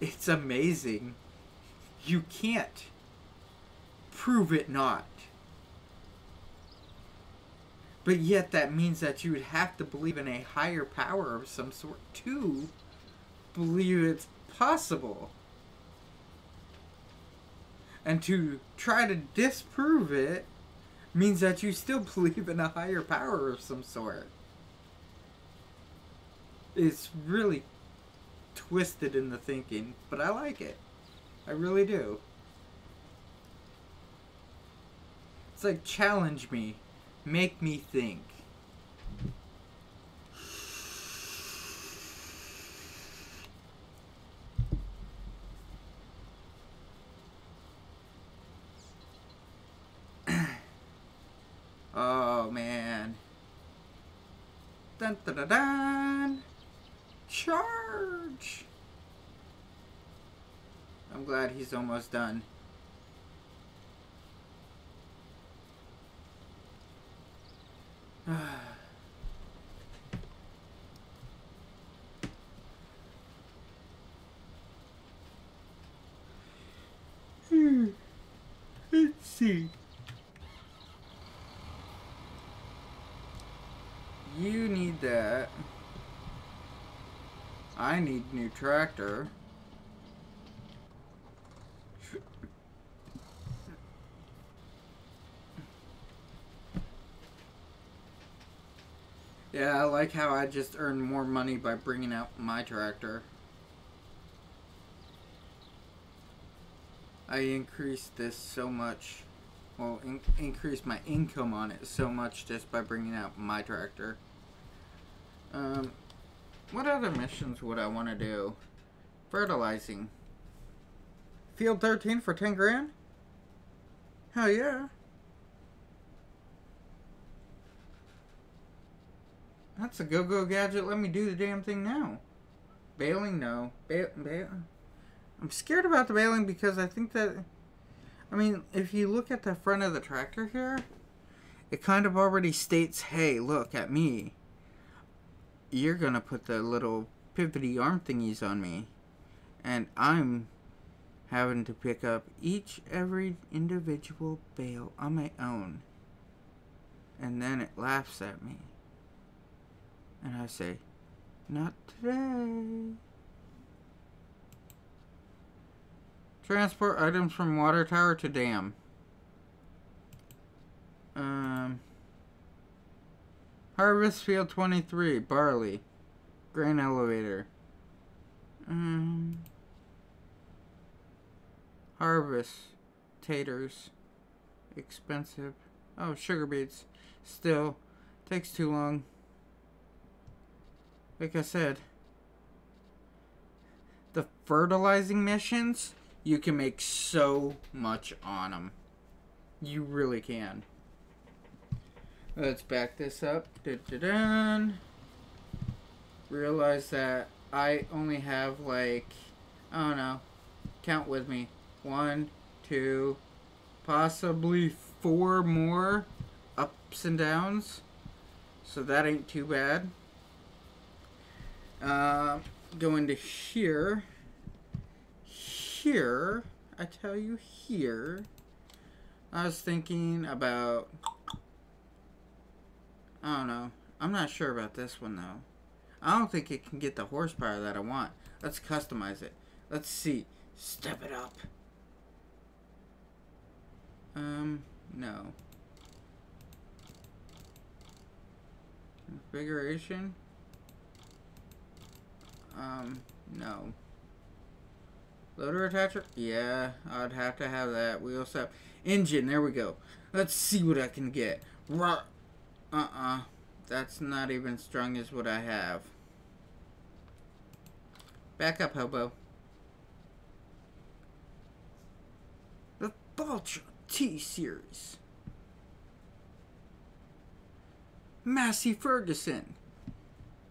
It's amazing. You can't prove it not. But yet that means that you would have to believe in a higher power of some sort to believe it's possible. And to try to disprove it means that you still believe in a higher power of some sort. It's really twisted in the thinking, but I like it. I really do. It's like, challenge me. Make me think. Oh, man. Dun dun dun dun. Charge! I'm glad he's almost done. Let's see. You need that. I need new tractor. Yeah, I like how I just earned more money by bringing out my tractor. I increased this so much. Well, increased my income on it so much just by bringing out my tractor. What other missions would I want to do? Fertilizing. Field 13 for 10 grand? Hell yeah. That's a go-go gadget. Let me do the damn thing now. Baling? No. I'm scared about the baling because I think that... I mean, if you look at the front of the tractor here, it kind of already states, hey, look at me. You're going to put the little pivoty arm thingies on me. And I'm having to pick up every individual bale on my own. And then it laughs at me. And I say, not today. Transport items from water tower to dam. Harvest field 23, barley. Grain elevator. Harvest. Taters. Expensive. Oh, sugar beets. Still. Takes too long. Like I said. The fertilizing missions, you can make so much on them. You really can. Let's back this up. Dun-dun-dun. Realize that I only have like, I don't know, count with me. 1, 2, possibly 4 more ups and downs. So that ain't too bad. Going to here. Here, I tell you here. I was thinking about, I don't know. I'm not sure about this one though. I don't think it can get the horsepower that I want. Let's customize it. Let's see. Step it up. No. Configuration? No. Loader attacher? Yeah, I'd have to have that. Wheel set. Engine, there we go. Let's see what I can get. That's not even strong as what I have. Back up, hobo. The Valtra T-Series. Massey Ferguson.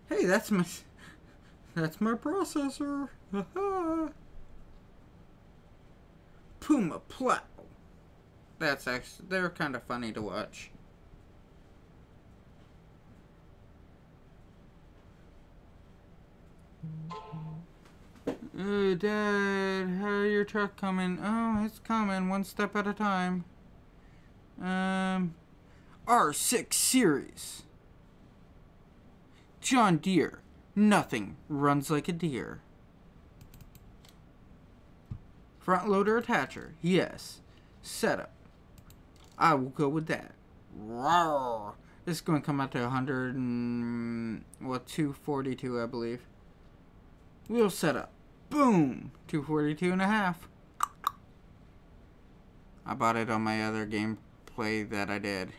Hey, that's my processor. Puma Plow. That's actually, they're kind of funny to watch. Oh, Dad, how's your truck coming? Oh, it's coming one step at a time. R6 Series. John Deere. Nothing runs like a deer. Front loader attacher. Yes. Setup. I will go with that. Rawr. This is going to come out to 242, I believe. Wheel setup. Boom. 242.5. I bought it on my other gameplay that I did.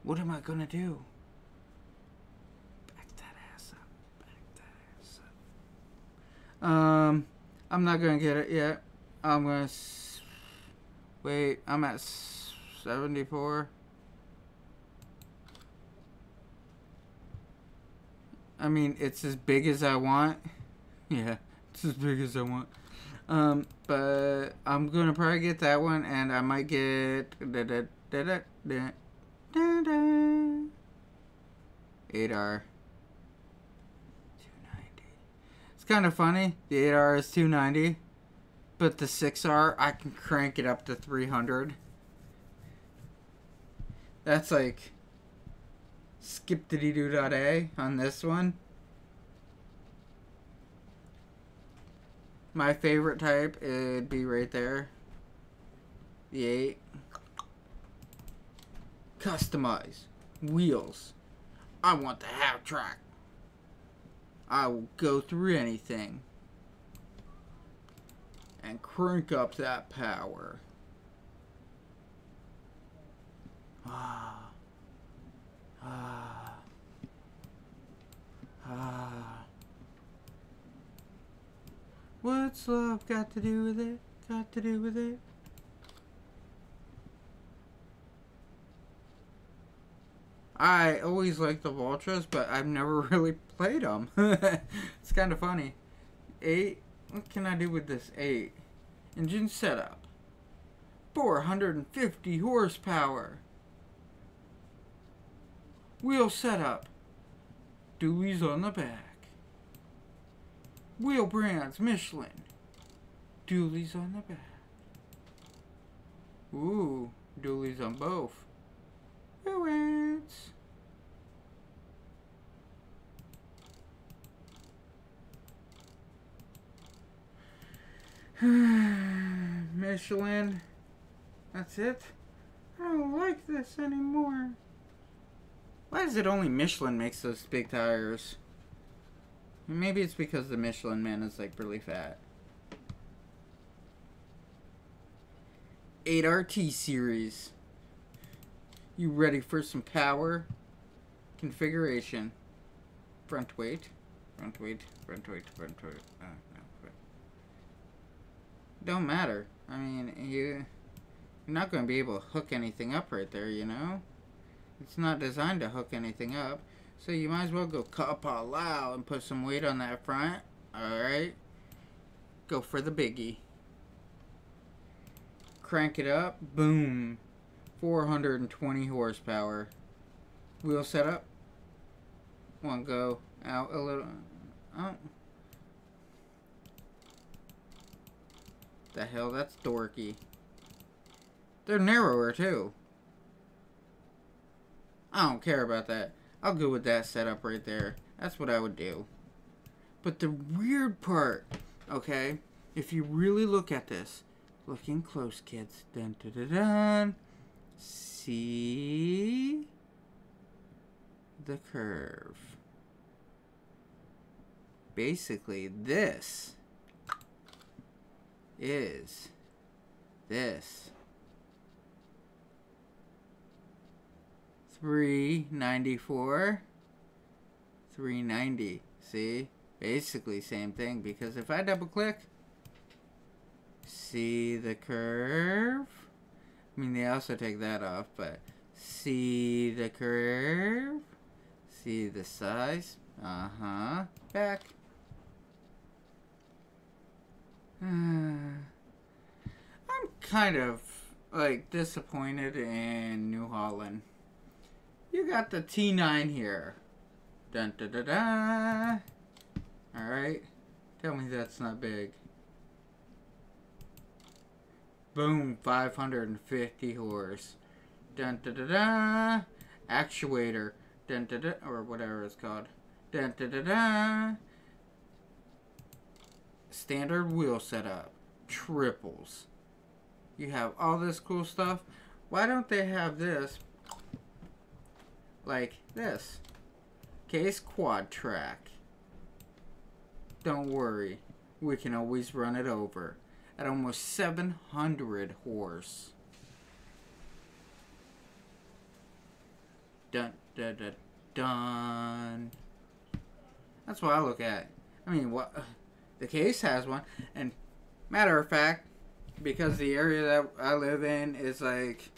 What am I going to do? Back that ass up. Back that ass up. I'm not going to get it yet. I'm going to... Wait, I'm at 74. I mean, it's as big as I want. Yeah, it's as big as I want. But I'm going to probably get that one, and I might get... 8R. 290. It's kind of funny. The 8R is 290. But the 6R, I can crank it up to 300. That's like skip-diddy-doo-dot-A on this one. My favorite type, it'd be right there. The 8. Customize. Wheels. I want the half track. I will go through anything. And crank up that power. What's love got to do with it? Got to do with it? I always liked the Valtras, but I've never really played them. It's kind of funny. 8. What can I do with this 8? Engine setup. 450 horsepower. Wheel setup. Dualies on the back. Wheel brands Michelin. Dualies on the back. Ooh, dualies on both. Wheels. Michelin. That's it? I don't like this anymore. Why is it only Michelin makes those big tires? Maybe it's because the Michelin man is like really fat. 8RT series. You ready for some power? Configuration. Front weight. Front weight. Front weight. Front weight. No. Don't matter. I mean, you're not going to be able to hook anything up right there, you know? It's not designed to hook anything up. So you might as well go kapow and put some weight on that front. Alright? Go for the biggie. crank it up. Boom. 420 horsepower. Wheel setup. One go out a little. Oh. The hell, that's dorky. They're narrower too. I don't care about that. I'll go with that setup right there. That's what I would do. But the weird part, okay, if you really look at this, looking close, kids. Dun dun dun dun. See the curve. Basically, this is this. 394, 390. See? Basically same thing, because if I double click, see the curve? I mean, they also take that off, but see the curve? See the size? Uh-huh. Back. I'm kind of, like, disappointed in New Holland. You got the T9 here. Dun da da da. Alright. Tell me that's not big. Boom. 550 horse. Dun da da da. Actuator. Dun da da. Or whatever it's called. Dun da da da. Standard wheel setup. Triples. You have all this cool stuff. Why don't they have this like this? Case quad track. Don't worry. We can always run it over. At almost 700 horse. Dun dun dun dun. That's what I look at. I mean, what the case has one, and matter of fact, because the area that I live in is like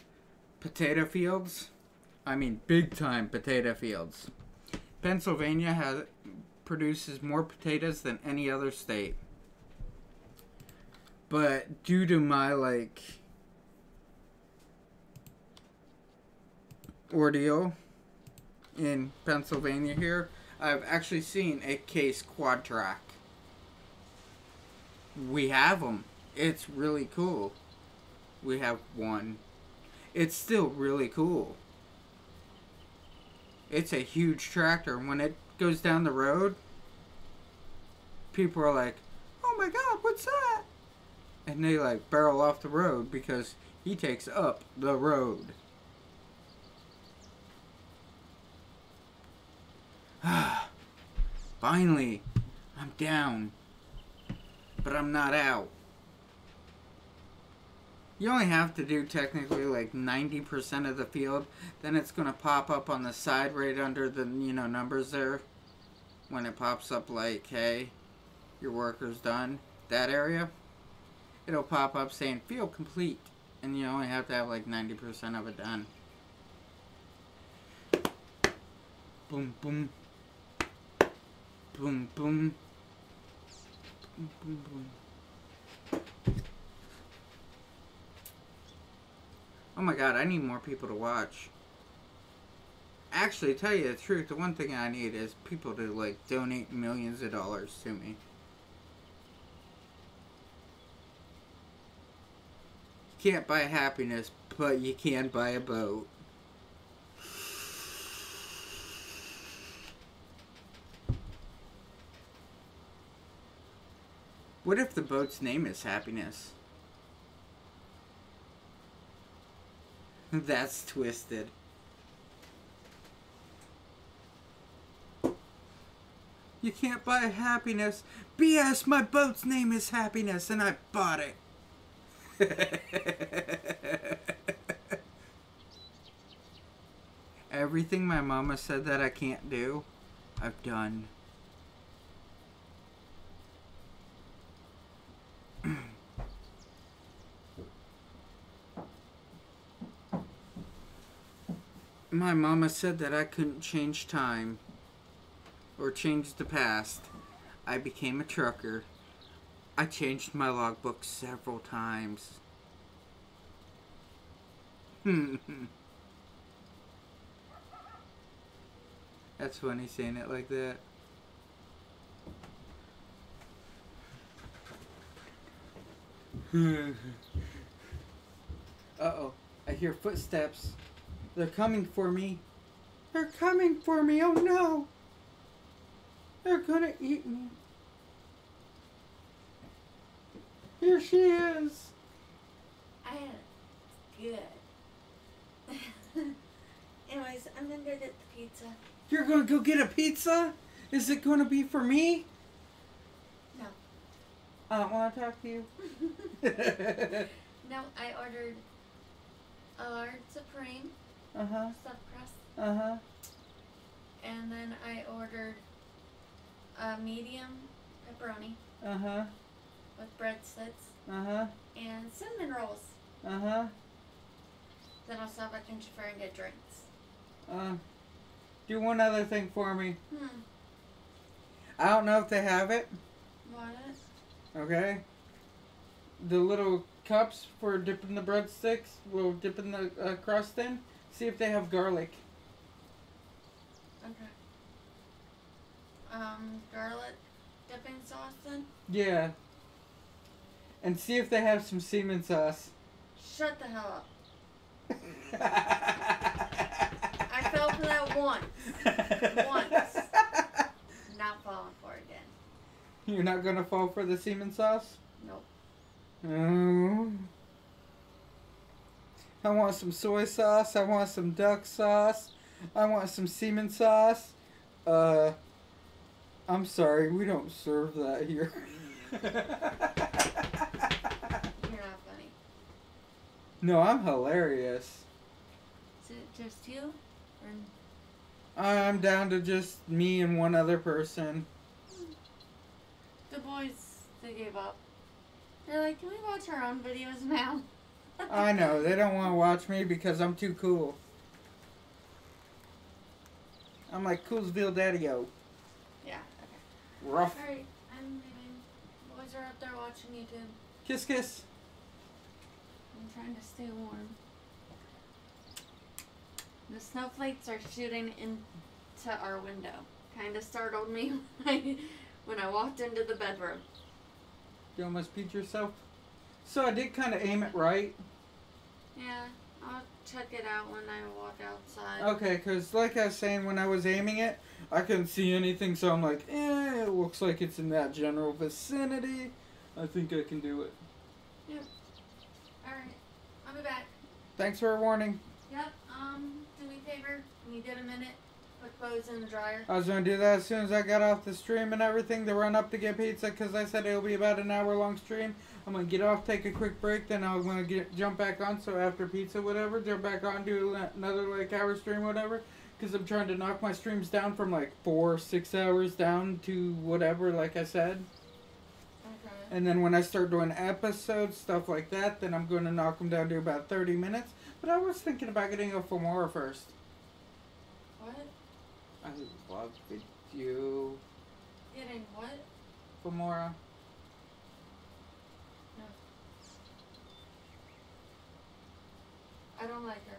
potato fields. I mean, big time potato fields. Pennsylvania produces more potatoes than any other state. But due to my like ordeal in Pennsylvania here, I've actually seen a Case quad track. We have them. It's really cool. We have one. It's still really cool. It's a huge tractor. When it goes down the road, people are like, "Oh my God, what's that?" And they like barrel off the road because he takes up the road. Finally, I'm down. But I'm not out. You only have to do technically like 90% of the field. Then it's going to pop up on the side right under the, numbers there. When it pops up like, hey, your worker's done. That area. It'll pop up saying field complete. And you only have to have like 90% of it done. Boom, boom. Boom, boom. Boom, boom, boom. Oh my God, I need more people to watch. Actually, to tell you the truth, the one thing I need is people to like donate millions of dollars to me. You can't buy happiness, but you can buy a boat. What if the boat's name is Happiness? That's twisted. You can't buy happiness. BS, my boat's name is Happiness and I bought it. Everything my mama said that I can't do, I've done. My mama said that I couldn't change time or change the past. I became a trucker. I changed my logbook several times. That's funny saying it like that. Uh-oh. I hear footsteps. They're coming for me. They're coming for me. Oh no. They're gonna eat me. Here she is. Good. Anyways, I'm gonna go get the pizza. You're gonna go get a pizza? Is it gonna be for me? No. I don't want to talk to you. No, I ordered a large supreme Uh-huh. stuffed crust. Uh-huh. And then I ordered a medium pepperoni Uh-huh. with breadsticks Uh-huh. and cinnamon rolls. Uh-huh. Then I'll stop at Country Fair and get drinks. Do one other thing for me. Hmm. I don't know if they have it. What? Okay. The little cups for dipping the breadsticks, we'll dip in the crust in. See if they have garlic. Okay. Garlic dipping sauce then? Yeah. And see if they have some semen sauce. Shut the hell up. I fell for that once. Once. Not falling for it again. You're not gonna fall for the semen sauce? Nope. Oh. I want some soy sauce. I want some duck sauce. I want some semen sauce. I'm sorry, we don't serve that here. You're not funny. No, I'm hilarious. Is it just you? Or... I'm down to just me and one other person. The boys, they gave up. They're like, can we watch our own videos now? I know, they don't want to watch me because I'm too cool. I'm like Coolsville Daddy-O. Yeah, okay. Rough. Alright, I'm leaving. Boys are up there watching YouTube. Kiss, kiss. I'm trying to stay warm. The snowflakes are shooting into our window. Kind of startled me when I walked into the bedroom. You almost peed yourself. So I did kind of aim it right. Yeah, I'll check it out when I walk outside. Okay, because like I was saying, when I was aiming it, I couldn't see anything, so I'm like, it looks like it's in that general vicinity. I think I can do it. Yep. Alright, I'll be back. Thanks for a warning. Yep, do me a favor. When you get a minute, put clothes in the dryer. I was going to do that as soon as I got off the stream and everything to run up to get pizza, because I said it'll be about an hour-long stream. I'm going to get off, take a quick break, then I'm going to jump back on, so after pizza, whatever, jump back on, do another, like, hour stream, whatever, because I'm trying to knock my streams down from, like, 4-6 hours down to whatever, like I said. Okay. And then when I start doing episodes, stuff like that, then I'm going to knock them down to about 30 minutes. But I was thinking about getting a Filmora first. What? I love video. Getting what? Filmora. No. I don't like her.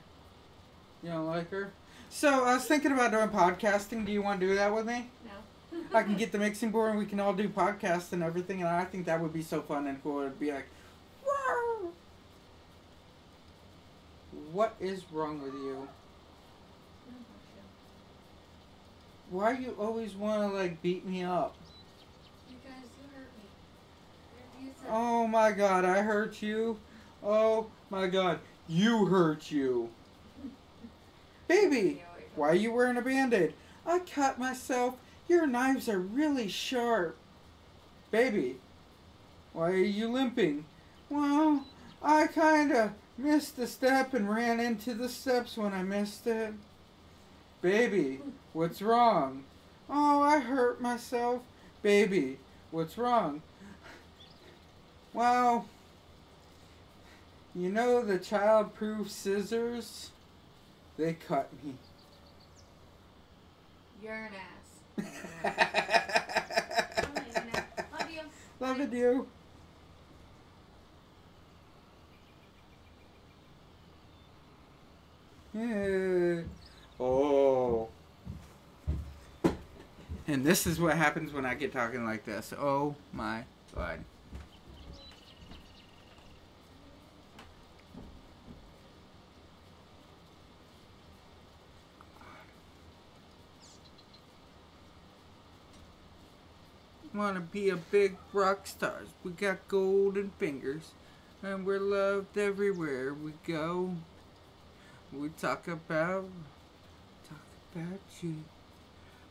You don't like her? So, I was thinking about doing podcasting. Do you want to do that with me? No. I can get the mixing board and we can all do podcasts and everything, and I think that would be so fun and cool. It'd be like, whoa! What is wrong with you? Why you always want to, like, beat me up? Because you hurt me. You're abusive. Oh my god, I hurt you. Oh my god, you hurt you. Baby, why are you wearing a band-aid? I cut myself. Your knives are really sharp. Baby, why are you limping? Well, I kinda missed the step and ran into the steps when I missed it. Baby, what's wrong? Oh, I hurt myself. Baby, what's wrong? Well, you know the child-proof scissors? They cut me. You're an ass. I'm leaving now. Love you. Love you. Oh. And this is what happens when I get talking like this. Oh my God. Wanna be a big rock stars. We got golden fingers. And we're loved everywhere we go. We talk about you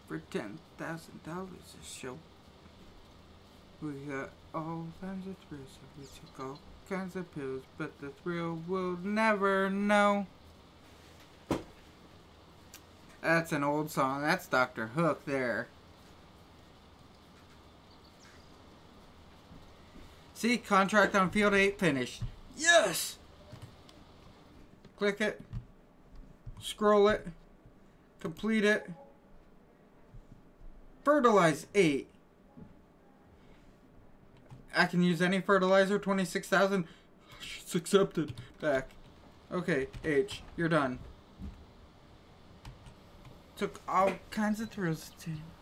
for $10,000 a show. We got all kinds of thrills. We took all kinds of pills, but the thrill we'll never know. That's an old song. That's Dr. Hook there. See, contract on field 8 finished. Yes! Click it. Scroll it. Complete it. Fertilize 8. I can use any fertilizer, 26,000. It's accepted. Back. Okay, H, you're done. Took all kinds of thrills,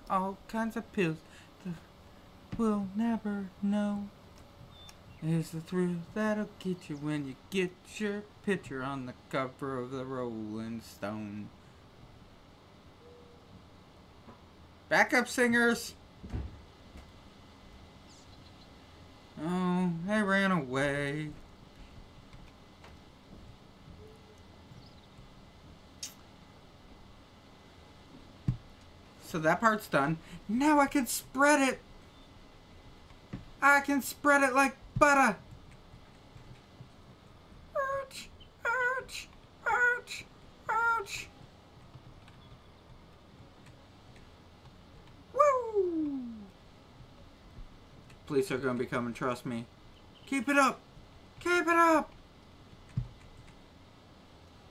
all kinds of pills. We'll never know. It's the thrill that'll get you when you get your picture on the cover of the Rolling Stone. Backup singers! Oh, they ran away. So that part's done. Now I can spread it. I can spread it like butter. Ouch, ouch, ouch, ouch. Woo! Police are gonna be coming, trust me. Keep it up. Keep it up.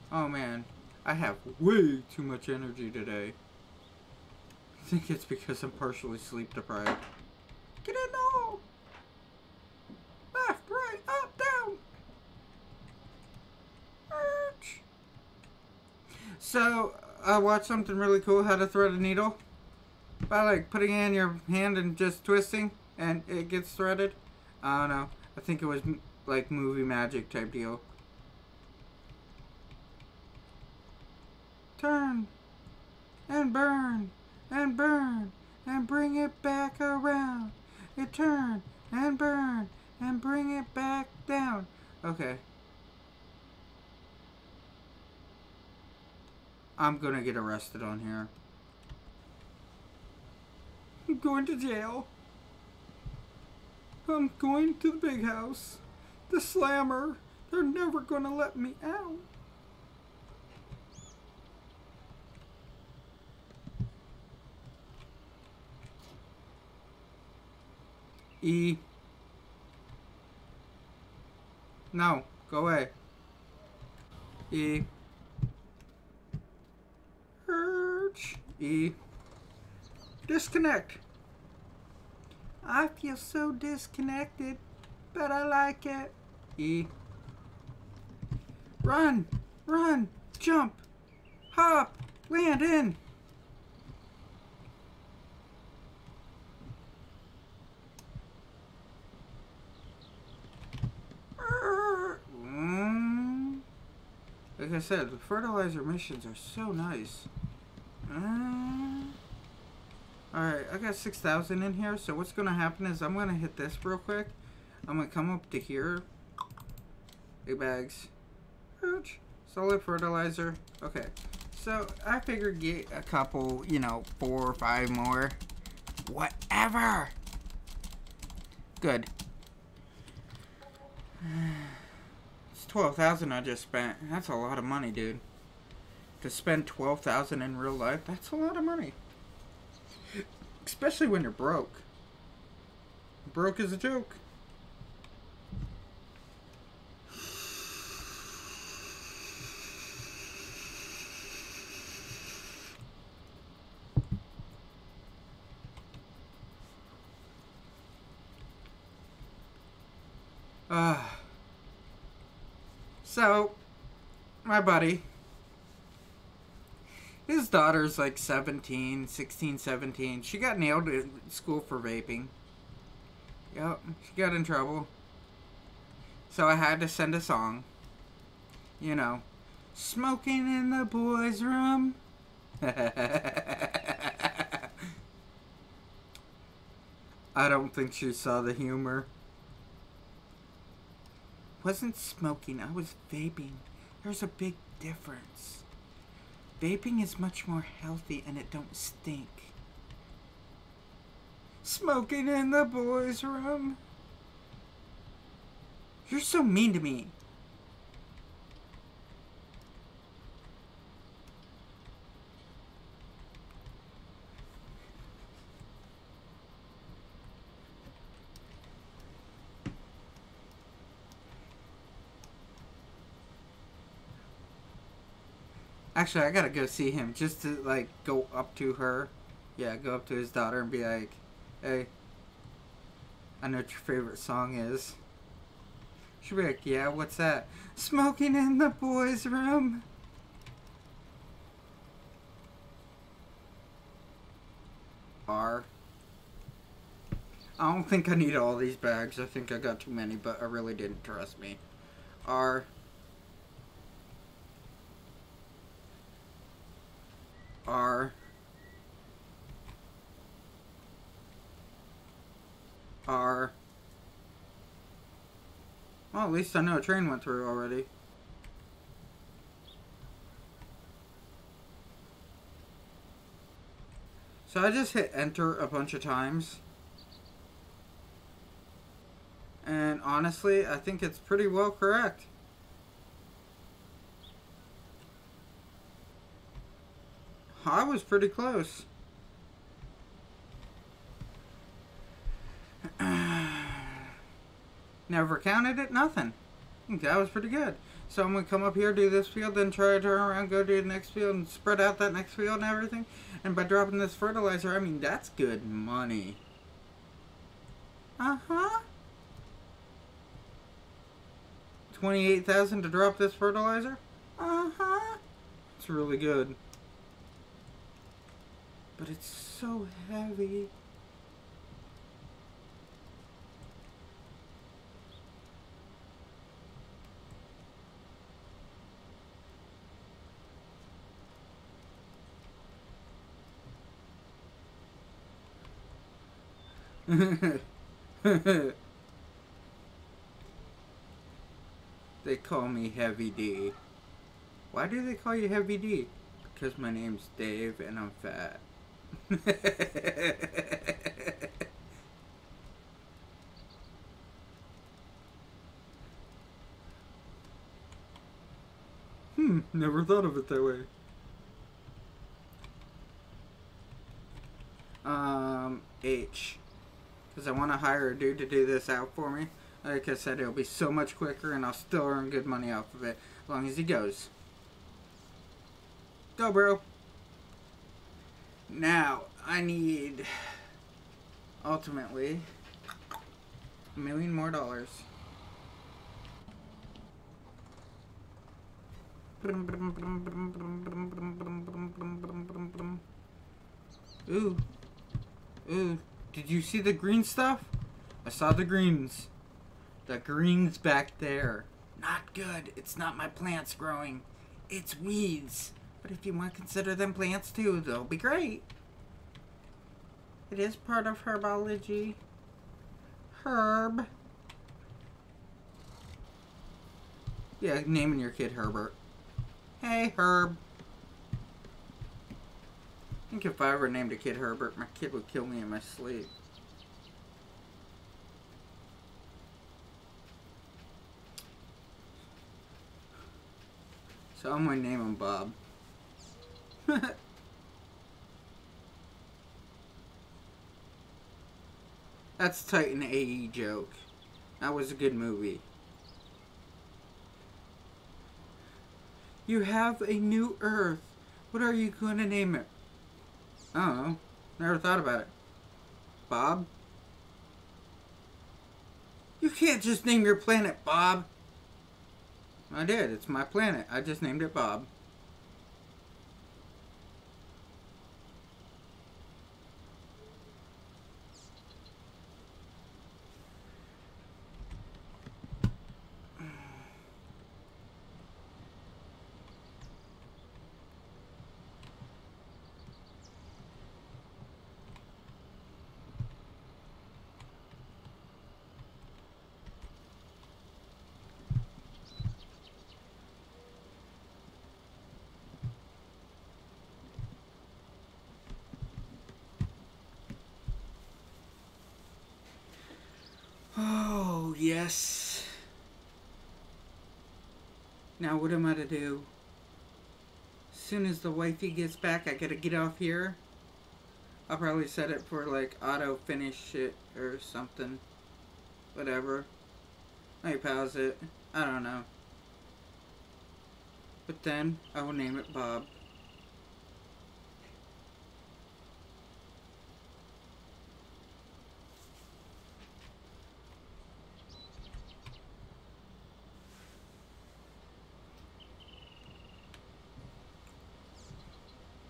Oh man, I have way too much energy today. I think it's because I'm partially sleep deprived. Get in the hole! Left, right, up, down! Arch. So, I watched something really cool, how to thread a needle. By like putting it in your hand and just twisting, and it gets threaded. I don't know. I think it was like movie magic type deal. Turn and burn. And burn, and bring it back around. It turn, and burn, and bring it back down. Okay. I'm gonna get arrested on here. I'm going to jail. I'm going to the big house. The slammer. They're never gonna let me out. E. No, go away. E. Urge. E. Disconnect. I feel so disconnected, but I like it. E. Run, run, jump, hop, land in. Like I said, the fertilizer missions are so nice. Alright, I got 6,000 in here, so what's going to happen is I'm going to hit this real quick. I'm going to come up to here. 8 bags. Solid fertilizer. Okay, so I figured get a couple, 4 or 5 more. Whatever! Good. 12,000 I just spent. That's a lot of money, dude. To spend 12,000 in real life, that's a lot of money. Especially when you're broke. Broke is a joke. So, my buddy, His daughter's like 17, 16, 17. She got nailed at school for vaping. Yep, she got in trouble. So I had to send a song. You know, smoking in the boys' room. I don't think she saw the humor. Wasn't smoking, I was vaping. There's a big difference. Vaping is much more healthy and it don't stink. Smoking in the boys' room. You're so mean to me. Actually, I gotta go see him just to, like, go up to her. Yeah, go up to his daughter and be like, hey, I know what your favorite song is. She'll be like, yeah, what's that? Smoking in the boys' room. R. I don't think I need all these bags. I think I got too many, but I really didn't, trust me. R. R. R. Well, at least I know a train went through already. So I just hit enter a bunch of times. And honestly, I think it's pretty well correct. I was pretty close. Never counted it, nothing. I think that was pretty good. So I'm going to come up here, do this field, then try to turn around, go do the next field, and spread out that next field and everything. And by dropping this fertilizer, I mean, that's good money. Uh-huh. 28,000 to drop this fertilizer? Uh-huh. It's really good. But it's so heavy. They call me Heavy D. Why do they call you Heavy D? Because my name's Dave and I'm fat. Never thought of it that way. H. Because I want to hire a dude to do this out for me. Like I said, it'll be so much quicker and I'll still earn good money off of it. As long as he goes. Go, bro. Now, I need, ultimately, $1 million more. Ooh. Ooh. Did you see the green stuff? I saw the greens. The greens back there. Not good. It's not my plants growing. It's weeds. But if you want to consider them plants too, they'll be great. It is part of herbology. Herb. Yeah, naming your kid Herbert. Hey, Herb. I think if I ever named a kid Herbert, my kid would kill me in my sleep. So I'm going to name him Bob. That's Titan AE joke. That was a good movie. You have a new Earth. What are you going to name it? I don't know. Never thought about it. Bob? You can't just name your planet Bob. I did. It's my planet. I just named it Bob. Yes. Now what am I to do? As soon as the wifey gets back, I gotta get off here. I'll probably set it for like auto finish it or something. Whatever. I pause it. I don't know. But then I will name it Bob.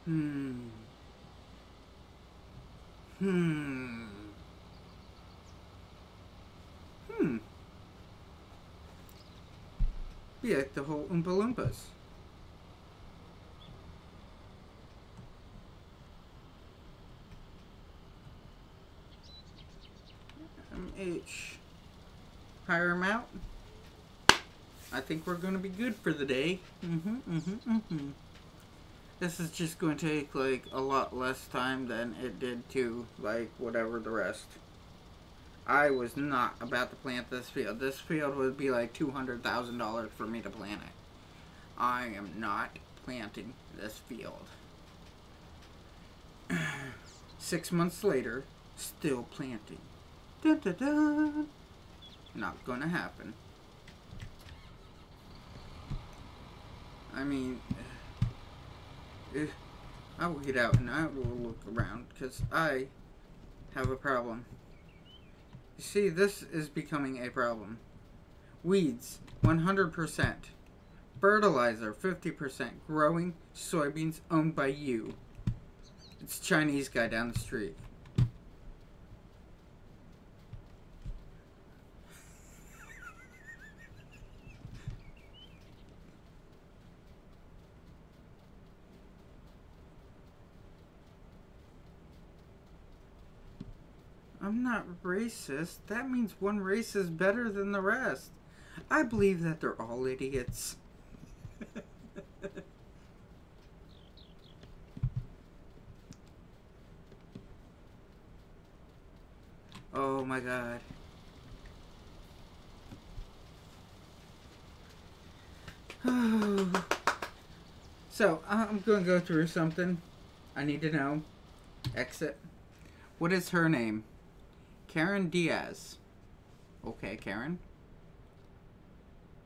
Hmm. Be like the whole Oompa Loompas. MH. Hire him out. I think we're going to be good for the day. This is just going to take like a lot less time than it did to like whatever the rest. I was not about to plant this field. This field would be like $200,000 for me to plant it. I am not planting this field. 6 months later, still planting. Dun, dun, dun. Not gonna happen. I mean, I will get out and I will look around because I have a problem. You see, this is becoming a problem. Weeds, 100%. Fertilizer, 50%. Growing soybeans owned by you. It's a Chinese guy down the street. I'm not racist. That means one race is better than the rest. I believe that they're all idiots. Oh my god. So, I'm going to go through something. I need to know. Exit. What is her name? Karen Diaz. Okay, Karen.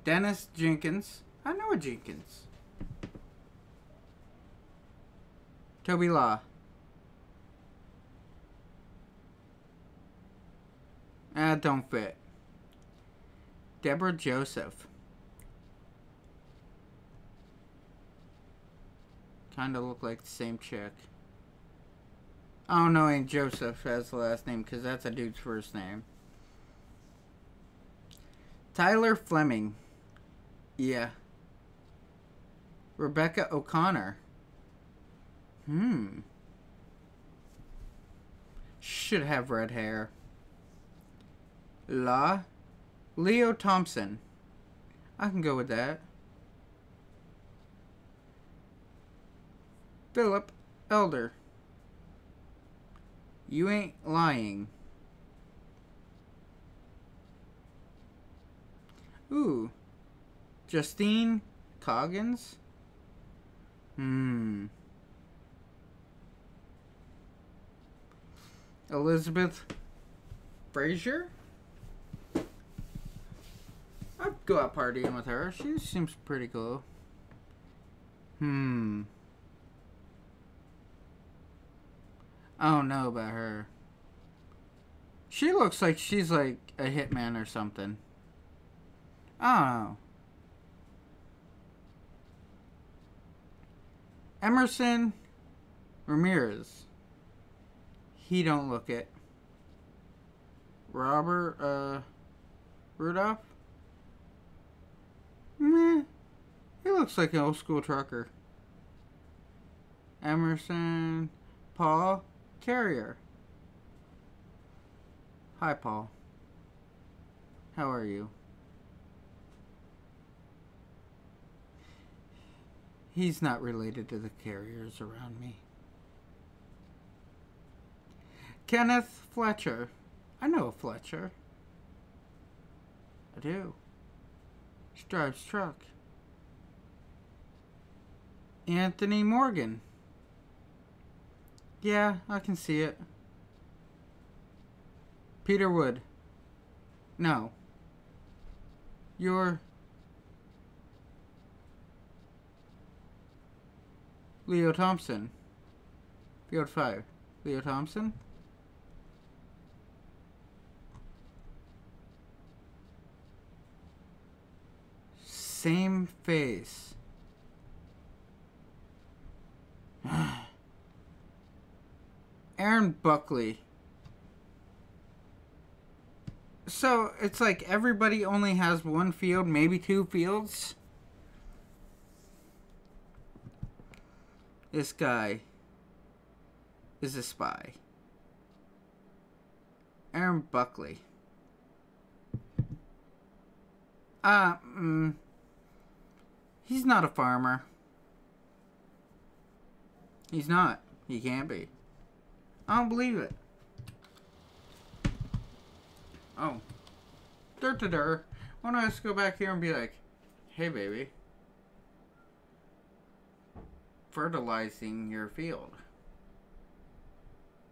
Dennis Jenkins. I know a Jenkins. Toby Law. Don't fit. Deborah Joseph. Kinda look like the same chick. Oh no, ain't Joseph as the last name because that's a dude's first name. Tyler Fleming. Yeah. Rebecca O'Connor. Should have red hair. Leo Thompson. I can go with that. Philip Elder. You ain't lying. Ooh. Justine Coggins? Elizabeth Frazier? I'd go out partying with her. She seems pretty cool. I don't know about her. She looks like she's like a hitman or something. I don't know. Emerson Ramirez. He don't look it. Robert Rudolph? Meh. He looks like an old school trucker. Emerson Paul Carrier. Hi, Paul. How are you? He's not related to the Carriers around me. Kenneth Fletcher. I know a Fletcher. I do. She drives truck. Anthony Morgan. Yeah, I can see it. Peter Wood. No. You're Leo Thompson. Field 5. Leo Thompson? Same face. Aaron Buckley. So, it's like everybody only has one field, maybe two fields. This guy is a spy. Aaron Buckley. He's not a farmer. He's not. He can't be. I don't believe it. Oh. Why don't I just go back here and be like, hey baby. Fertilizing your field.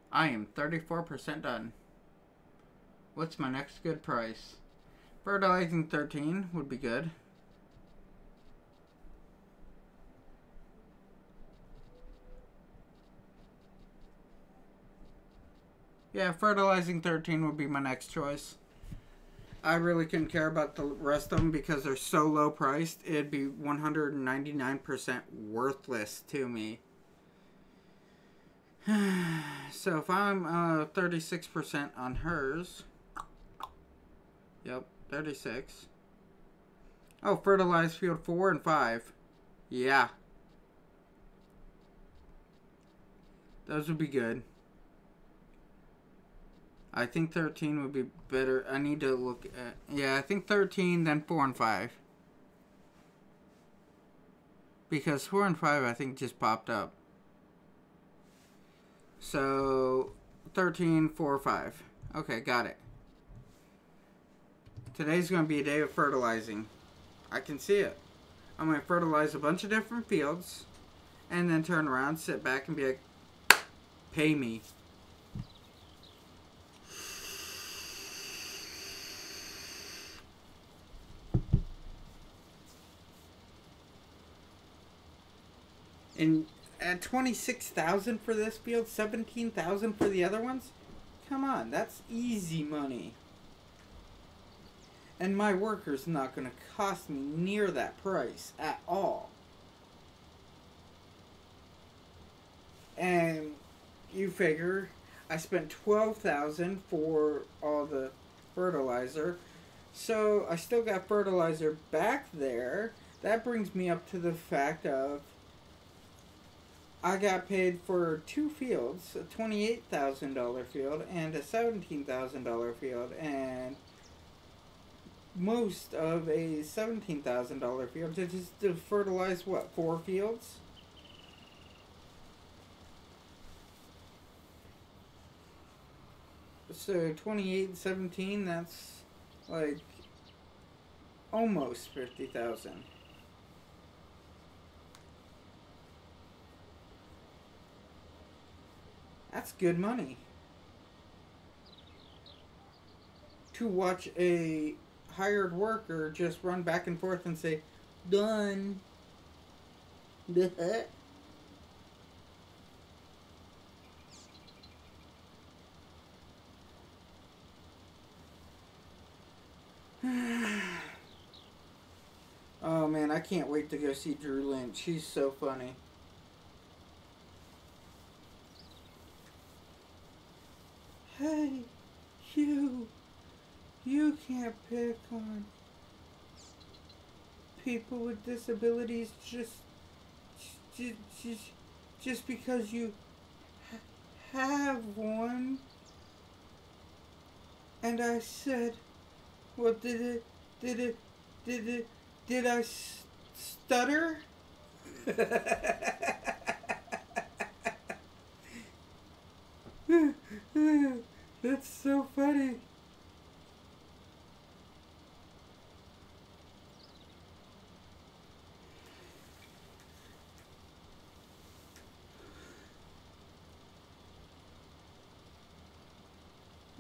I am 34% done. What's my next good price? Fertilizing 13 would be good. Yeah, fertilizing 13 would be my next choice. I really couldn't care about the rest of them because they're so low priced. It'd be 199% worthless to me. So if I'm 36% on hers. Yep, 36. Oh, fertilize field 4 and 5. Yeah. Those would be good. I think 13 would be better. I need to look at... Yeah, I think 13, then 4 and 5. Because 4 and 5, I think, just popped up. So, 13, 4, 5. Okay, got it. Today's going to be a day of fertilizing. I can see it. I'm going to fertilize a bunch of different fields. And then turn around, sit back, and be like, pay me. And at $26,000 for this field, $17,000 for the other ones? Come on, that's easy money. And my worker's not going to cost me near that price at all. And you figure I spent $12,000 for all the fertilizer. So I still got fertilizer back there. That brings me up to the fact of I got paid for two fields, a $28,000 field and a $17,000 field, and most of a $17,000 field to fertilize what, 4 fields? So 28 and 17, that's like almost 50,000. That's good money. To watch a hired worker just run back and forth and say, done. Oh man, I can't wait to go see Drew Lynch. She's so funny. Hey, you can't pick on people with disabilities just because you have one. And I said, well, did I stutter? That's so funny.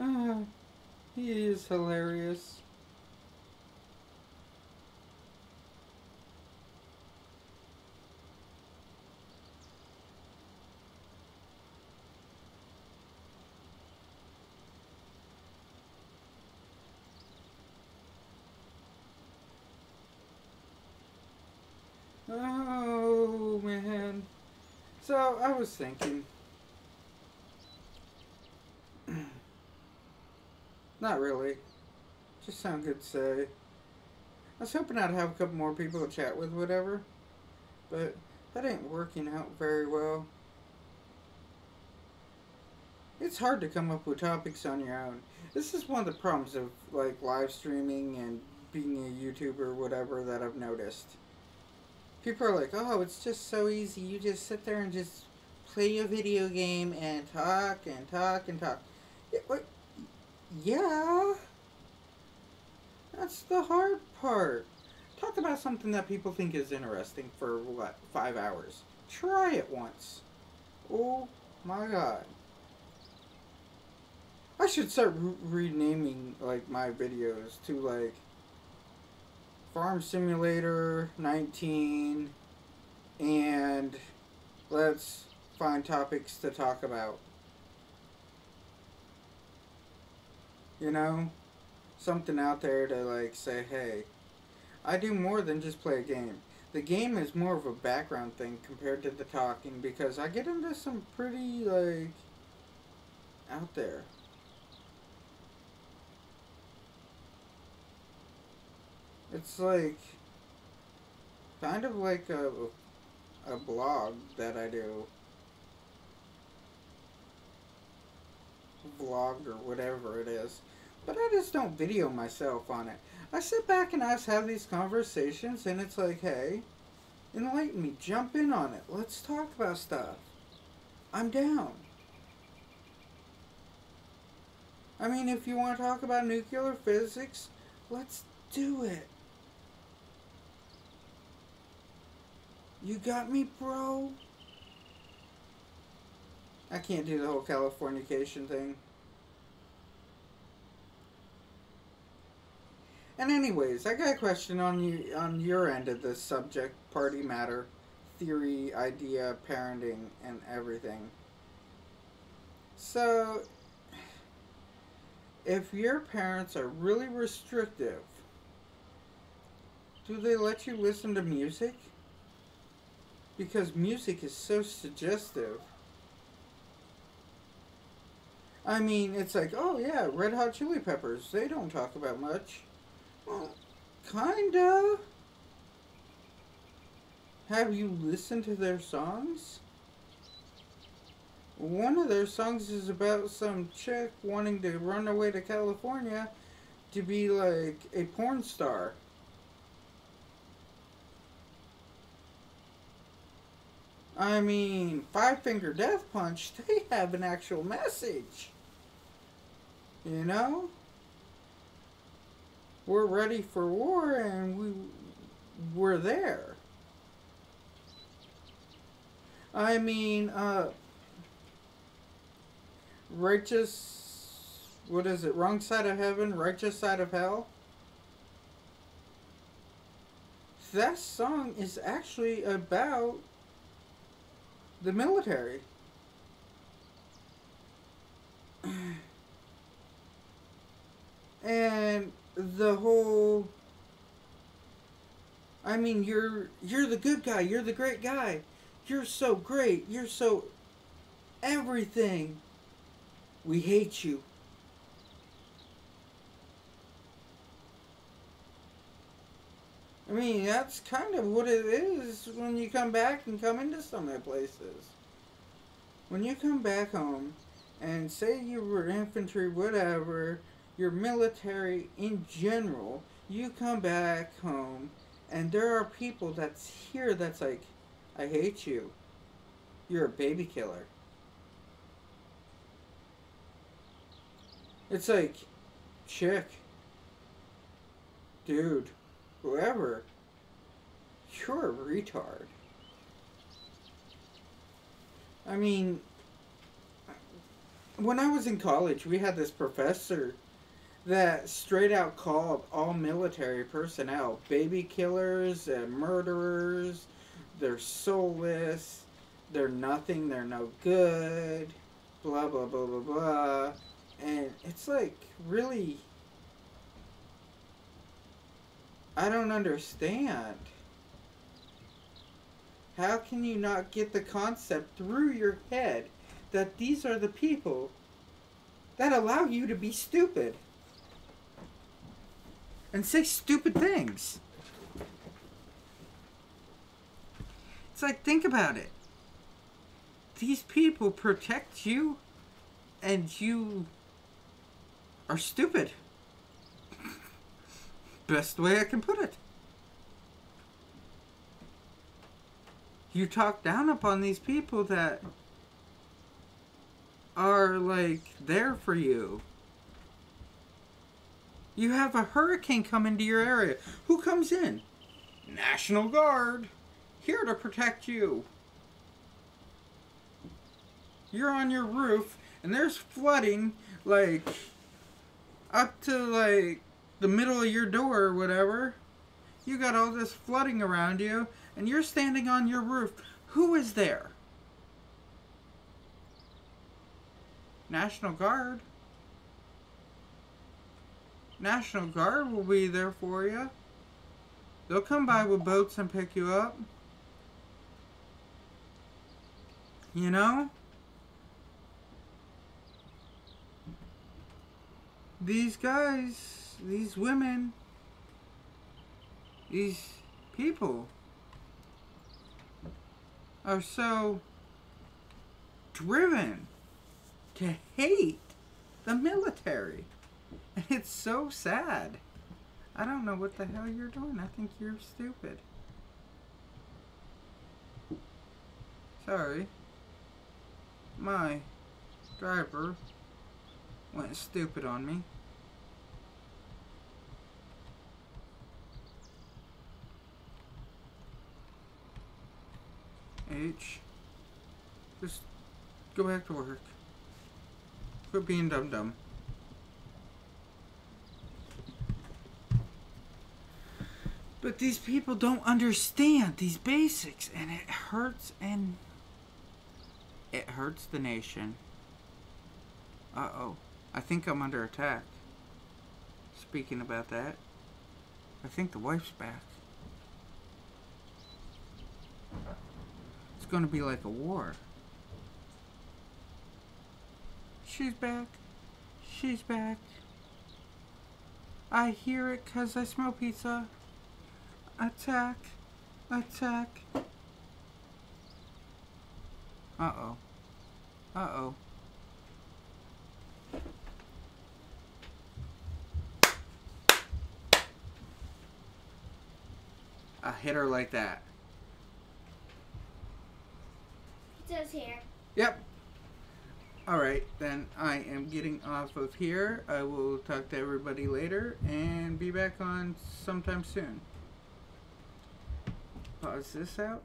Ah, he is hilarious. Oh, man. So, I was thinking. Not really. Just sound good to say. I was hoping I'd have a couple more people to chat with, whatever. But that ain't working out very well. It's hard to come up with topics on your own. This is one of the problems of like live streaming and being a YouTuber or whatever that I've noticed. People are like, "Oh, it's just so easy. You just sit there and just play a video game and talk and talk and talk." Yeah, what? Yeah, that's the hard part. Talk about something that people think is interesting for what, 5 hours. Try it once. Oh my god. I should start renaming like my videos to like Farm Simulator 19 and let's find topics to talk about. You know? Something out there to like say, hey, I do more than just play a game. The game is more of a background thing compared to the talking because I get into some pretty like out there. It's like kind of like a blog that I do. Vlog or whatever it is. But I just don't video myself on it. I sit back and I just have these conversations and it's like, hey, enlighten me, jump in on it. Let's talk about stuff. I'm down. I mean, if you want to talk about nuclear physics, let's do it. You got me, bro? I can't do the whole Californication thing. And anyways, I got a question on you on your end of this subject, party matter, theory, idea, parenting, and everything. So, if your parents are really restrictive, do they let you listen to music? Because music is so suggestive. I mean, it's like, oh yeah, Red Hot Chili Peppers, they don't talk about much. Well, kinda. Have you listened to their songs? One of their songs is about some chick wanting to run away to California to be like a porn star. I mean, Five Finger Death Punch, they have an actual message. You know? We're ready for war and we're there. I mean, righteous, what is it? Wrong Side of Heaven, Righteous Side of Hell. That song is actually about the military. And the whole, I mean, you're the good guy, you're the great guy. You're so great, you're so everything. We hate you. I mean, that's kind of what it is when you come back and come into some of the places. When you come back home and say you were infantry, whatever, you're military in general, you come back home and there are people that's here that's like, I hate you. You're a baby killer. It's like, chick, dude, whoever, you're a retard. I mean, when I was in college, we had this professor that straight out called all military personnel baby killers and murderers. They're soulless. They're nothing. They're no good. Blah, blah, blah, blah, blah. And it's like, really, I don't understand. How can you not get the concept through your head that these are the people that allow you to be stupid and say stupid things? It's like, think about it. These people protect you, and you are stupid. Best way I can put it. You talk down upon these people that are, like, there for you. You have a hurricane come into your area. Who comes in? National Guard. Here to protect you. You're on your roof, and there's flooding, like, up to, like, the middle of your door or whatever. You got all this flooding around you, and you're standing on your roof. Who is there? National Guard. National Guard will be there for you. They'll come by with boats and pick you up. You know? These guys, these women, these people are so driven to hate the military. And it's so sad. I don't know what the hell you're doing. I think you're stupid. Sorry. My driver went stupid on me. H. Just go back to work. Quit being dumb. But these people don't understand these basics, and it hurts, and it hurts the nation. Uh-oh. I think I'm under attack. Speaking about that, I think the wife's back. It's gonna be like a war. She's back. She's back. I hear it 'cause I smell pizza. Attack. Attack. Uh-oh. Uh-oh. I hit her like that. Pizza's here. Yep. Alright, then I am getting off of here. I will talk to everybody later and be back on sometime soon. Pause this out.